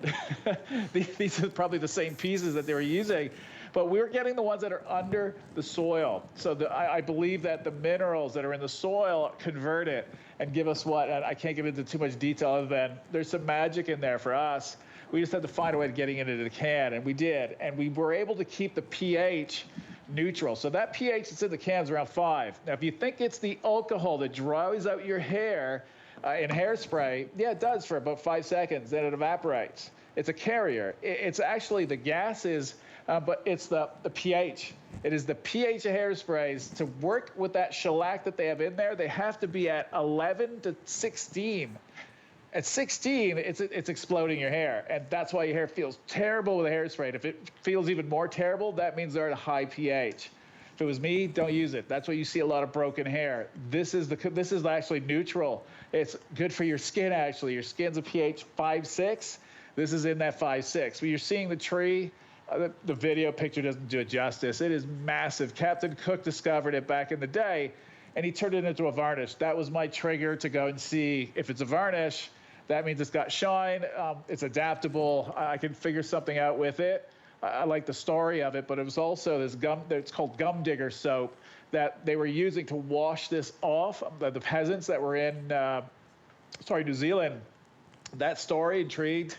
These are probably the same pieces that they were using, but we're getting the ones that are under the soil. So I believe that the minerals that are in the soil convert it and give us what, and I can't get into too much detail other than there's some magic in there for us. We just had to find a way of getting it into the can, and we did. And we were able to keep the pH neutral. So that pH that's in the can is around 5. Now, if you think it's the alcohol that dries out your hair in hairspray, yeah, it does for about 5 seconds, then it evaporates. It's a carrier. It's actually the gases, but it's the pH. It is the pH of hairsprays. To work with that shellac that they have in there, they have to be at 11 to 16. At 16, it's exploding your hair, and that's why your hair feels terrible with a hairspray. And if it feels even more terrible, that means they're at a high pH. If it was me, don't use it. That's why you see a lot of broken hair. This is actually neutral. It's good for your skin, actually. Your skin's a pH 5-6. This is in that 5-6. When you're seeing the tree, the video picture doesn't do it justice. It is massive. Captain Cook discovered it back in the day, and he turned it into a varnish. That was my trigger to go and see if it's a varnish. That means it's got shine, it's adaptable, I can figure something out with it. I like the story of it, but it was also this gum, it's called gum digger soap, that they were using to wash this off. The peasants that were in, New Zealand, that story intrigued,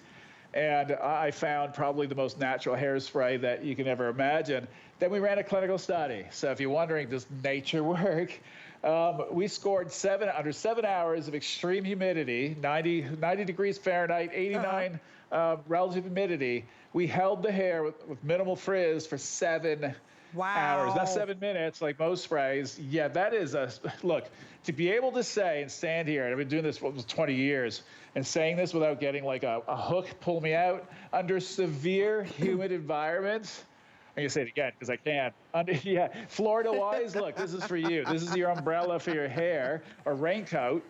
and I found probably the most natural hairspray that you can ever imagine. Then we ran a clinical study. So if you're wondering, does nature work? We scored under 7 hours of extreme humidity, 90 degrees Fahrenheit, 89 relative humidity. We held the hair with minimal frizz for 7 hours, not 7 minutes like most sprays. Yeah, that is look, to be able to say and stand here, and I've been doing this for 20 years, and saying this without getting like a hook pull me out under severe humid environments. I'm going to say it again because I can't. Yeah, Florida-wise, look, this is for you. This is your umbrella for your hair or raincoat.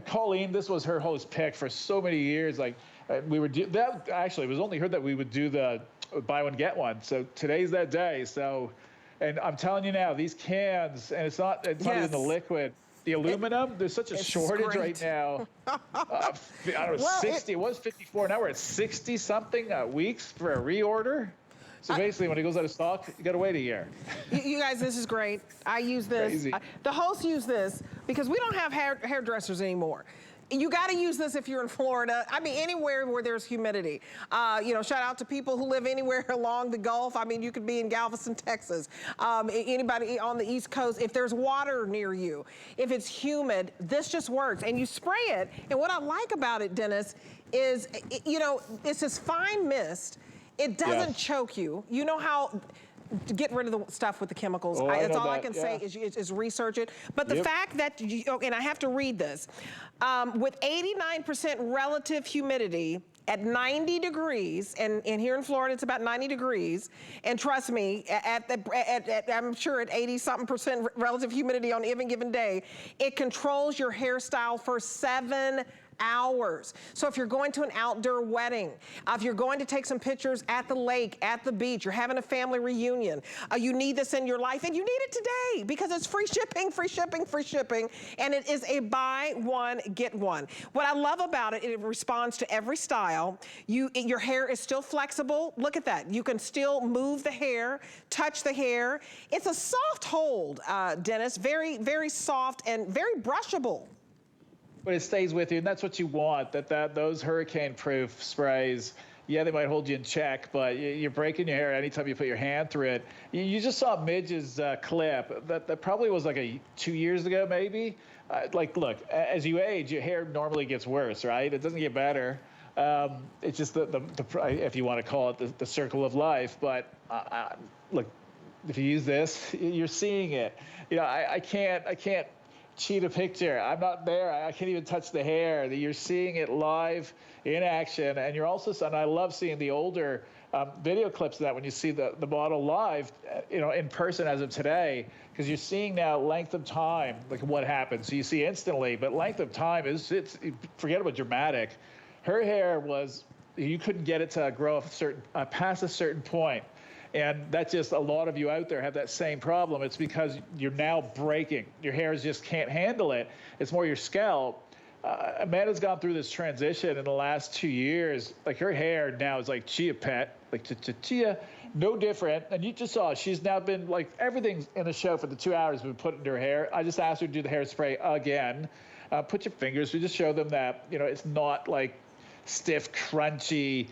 Colleen, this was her host pick for so many years. Like we were that actually, it was only her that we would do the buy one get one. So today's that day. So, and I'm telling you now, these cans, and it's not even the liquid. The aluminum, there's such a shortage right now. I don't know, 60. It was 54. Now we're at 60 something weeks for a reorder. So basically, when it goes out of stock, you got to wait a year. You guys, this is great. I use this. The hosts use this because we don't have hairdressers anymore. You got to use this if you're in Florida. I mean, anywhere where there's humidity. Shout out to people who live anywhere along the Gulf. I mean, you could be in Galveston, Texas. Anybody on the East Coast, if there's water near you, if it's humid, this just works. And you spray it. And what I like about it, Dennis, is, it's this fine mist. It doesn't choke you. You know how to get rid of the stuff with the chemicals. That's all I can say is research it. But the fact that, and I have to read this, with 89% relative humidity at 90 degrees, and here in Florida it's about 90 degrees, and trust me, I'm sure at 80-something% relative humidity on any given day, it controls your hairstyle for 7 hours. So if you're going to an outdoor wedding, if you're going to take some pictures at the lake, at the beach, you're having a family reunion, you need this in your life, and you need it today because it's free shipping, free shipping, free shipping, and it is a buy one, get one. What I love about it, it responds to every style. Your hair is still flexible. Look at that. You can still move the hair, touch the hair. It's a soft hold, Dennis, very, very soft and very brushable. But it stays with you, and that's what you want. Those hurricane-proof sprays, yeah, they might hold you in check, but you're breaking your hair anytime you put your hand through it. You just saw Midge's clip. That probably was like 2 years ago, maybe. Look, as you age, your hair normally gets worse, right? It doesn't get better. It's just if you want to call it the circle of life. But look, if you use this, you're seeing it. I can't cheat a picture. I'm not there. I can't even touch the hair. You're seeing it live in action, and you're also, and I love seeing the older video clips of that when you see the model live, in person as of today, because you're seeing now length of time, like what happens. So you see instantly, but length of time it's forget about dramatic. Her hair was you couldn't get it to grow past a certain point. And that's just a lot of you out there have that same problem. It's because you're now breaking. Your hairs just can't handle it. It's more your scalp. Amanda's gone through this transition in the last 2 years. Like, her hair now is like chia pet, like chia, no different. And you just saw she's now been like, everything in the show for the 2 hours been put into her hair. I just asked her to do the hairspray again. Put your fingers. We just show them that, you know, it's not like stiff, crunchy.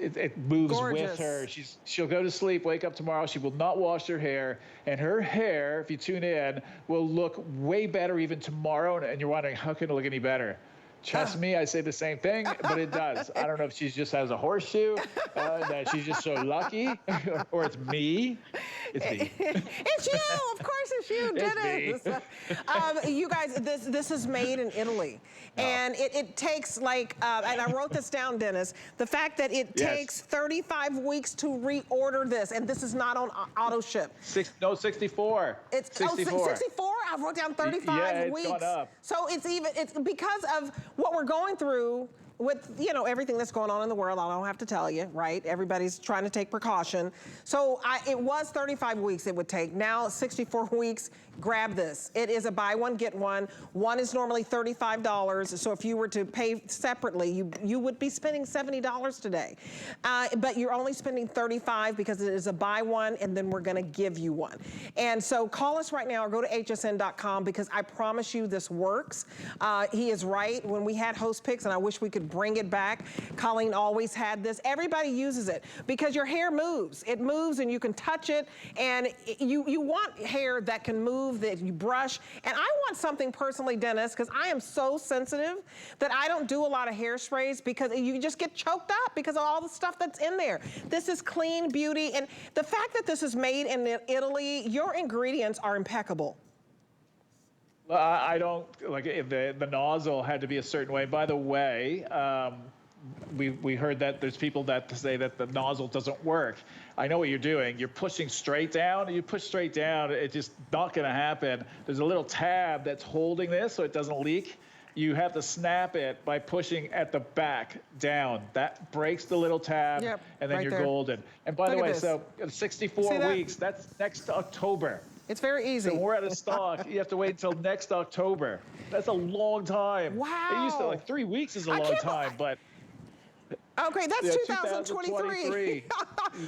It moves Gorgeous. with her. She'll go to sleep, wake up tomorrow. She will not wash her hair, and her hair, if you tune in, will look way better even tomorrow. And you're wondering, how can it look any better? Trust me, I say the same thing, but it does. I don't know if she just has a horseshoe, that she's just so lucky, or it's me. It's me. It's you, of course it's you, Dennis. You guys, this is made in Italy. And it takes like, and I wrote this down, Dennis, the fact that it takes 35 weeks to reorder this, and this is not on auto ship. 64. It's 64. 64? I wrote down 35 it's weeks. gone up. So it's because of what we're going through with, you know, everything that's going on in the world. I don't have to tell you, right? Everybody's trying to take precaution. So it was 35 weeks it would take. Now 64 weeks. Grab this. It is a buy one, get one. One is normally $35. So if you were to pay separately, you would be spending $70 today. But you're only spending $35 because it is a buy one, and then we're gonna give you one. And so call us right now or go to hsn.com, because I promise you this works. He is right. When we had host picks, and I wish we could bring it back, Colleen always had this. Everybody uses it because your hair moves. It moves and you can touch it, and you want hair that can move, that you brush. And I want something personally, Dennis, because I am so sensitive that I don't do a lot of hairsprays because you just get choked up because of all the stuff that's in there. This is clean beauty, and the fact that this is made in Italy, your ingredients are impeccable. Well, I don't, like, the nozzle had to be a certain way. By the way, we heard that there's people that say that the nozzle doesn't work. I know what you're doing. You're pushing straight down. You push straight down, it's just not going to happen. There's a little tab that's holding this so it doesn't leak. You have to snap it by pushing at the back down. That breaks the little tab, and then you're golden. And by the way, so 64 weeks, that's next October. It's very easy. So we're out of stock. You have to wait until next October. That's a long time. Wow. It used to, like, 3 weeks is a long time, but. Okay, that's 2023.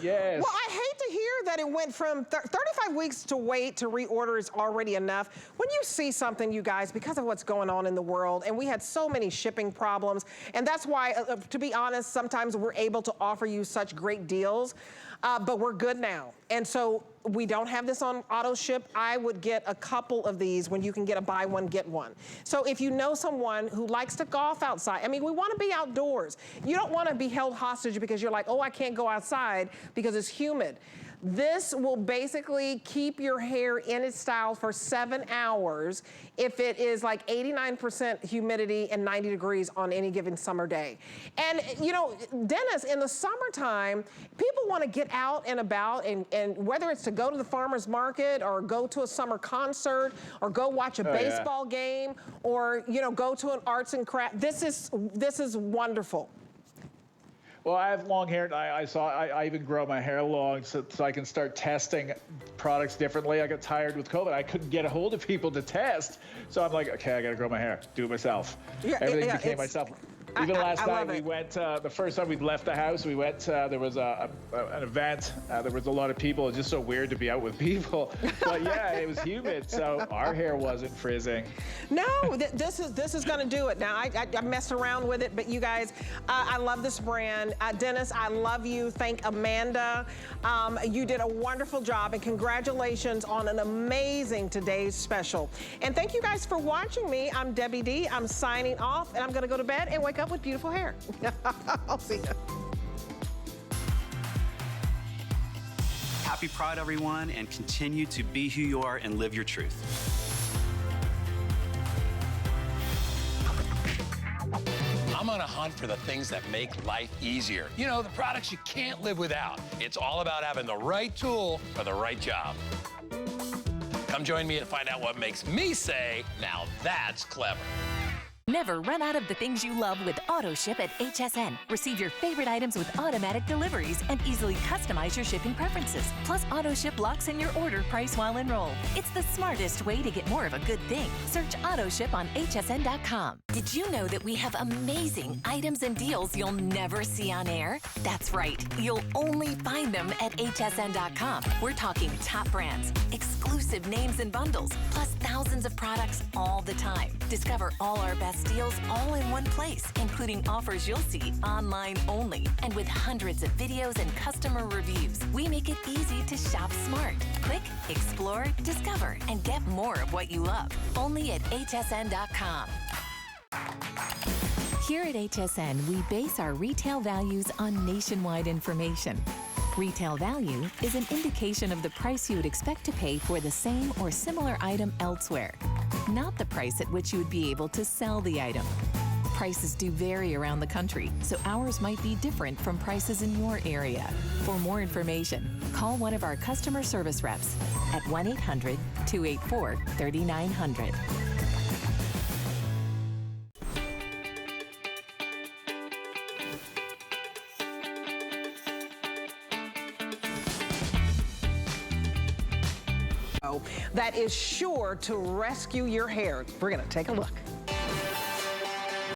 Yes. Well, I hate to hear that it went from 35 weeks to wait to reorder is already enough. When you see something, you guys, because of what's going on in the world, and we had so many shipping problems, and that's why, to be honest, sometimes we're able to offer you such great deals, but we're good now. And so we don't have this on auto ship. I would get a couple of these when you can get a buy one, get one. So if you know someone who likes to golf outside, I mean, we want to be outdoors. You don't want to be held hostage because you're like, oh, I can't go outside because it's humid. This will basically keep your hair in its style for 7 hours if it is like 89% humidity and 90 degrees on any given summer day. And, you know, Dennis, in the summertime, people want to get out and about, and whether it's to go to the farmer's market or go to a summer concert or go watch a baseball game or, you know, go to an arts and craft. This is wonderful. Well, I have long hair. I even grow my hair long so I can start testing products differently. I got tired with COVID. I couldn't get a hold of people to test. So I'm like, okay, I got to grow my hair. Do it myself. Everything became myself. Even last night, we went, the first time we left the house, we went, there was an event. There was a lot of people. It's just so weird to be out with people. But yeah, it was humid, so our hair wasn't frizzing. No, this is going to do it. Now, I messed around with it, but you guys, I love this brand. Dennis, I love you. Thank Amanda. You did a wonderful job, and congratulations on an amazing today's special. And thank you guys for watching me. I'm Debbie D. I'm signing off, and I'm going to go to bed and wake up with beautiful hair. I'll see you. Happy Pride, everyone, and continue to be who you are and live your truth. I'm on a hunt for the things that make life easier. You know, the products you can't live without. It's all about having the right tool for the right job. Come join me and find out what makes me say, now that's clever. Never run out of the things you love with AutoShip at HSN. Receive your favorite items with automatic deliveries and easily customize your shipping preferences. Plus, AutoShip locks in your order price while enrolled. It's the smartest way to get more of a good thing. Search AutoShip on hsn.com. Did you know that we have amazing items and deals you'll never see on air? That's right. You'll only find them at hsn.com. We're talking top brands, exclusive names and bundles, plus thousands of products all the time. Discover all our best deals all in one place, including offers you'll see online only. And with hundreds of videos and customer reviews, we make it easy to shop smart. Click, explore, discover, and get more of what you love. Only at hsn.com. Here at HSN, we base our retail values on nationwide information. Retail value is an indication of the price you would expect to pay for the same or similar item elsewhere, not the price at which you would be able to sell the item. Prices do vary around the country, so ours might be different from prices in your area. For more information, call one of our customer service reps at 1-800-284-3900. That is sure to rescue your hair. We're gonna take a look.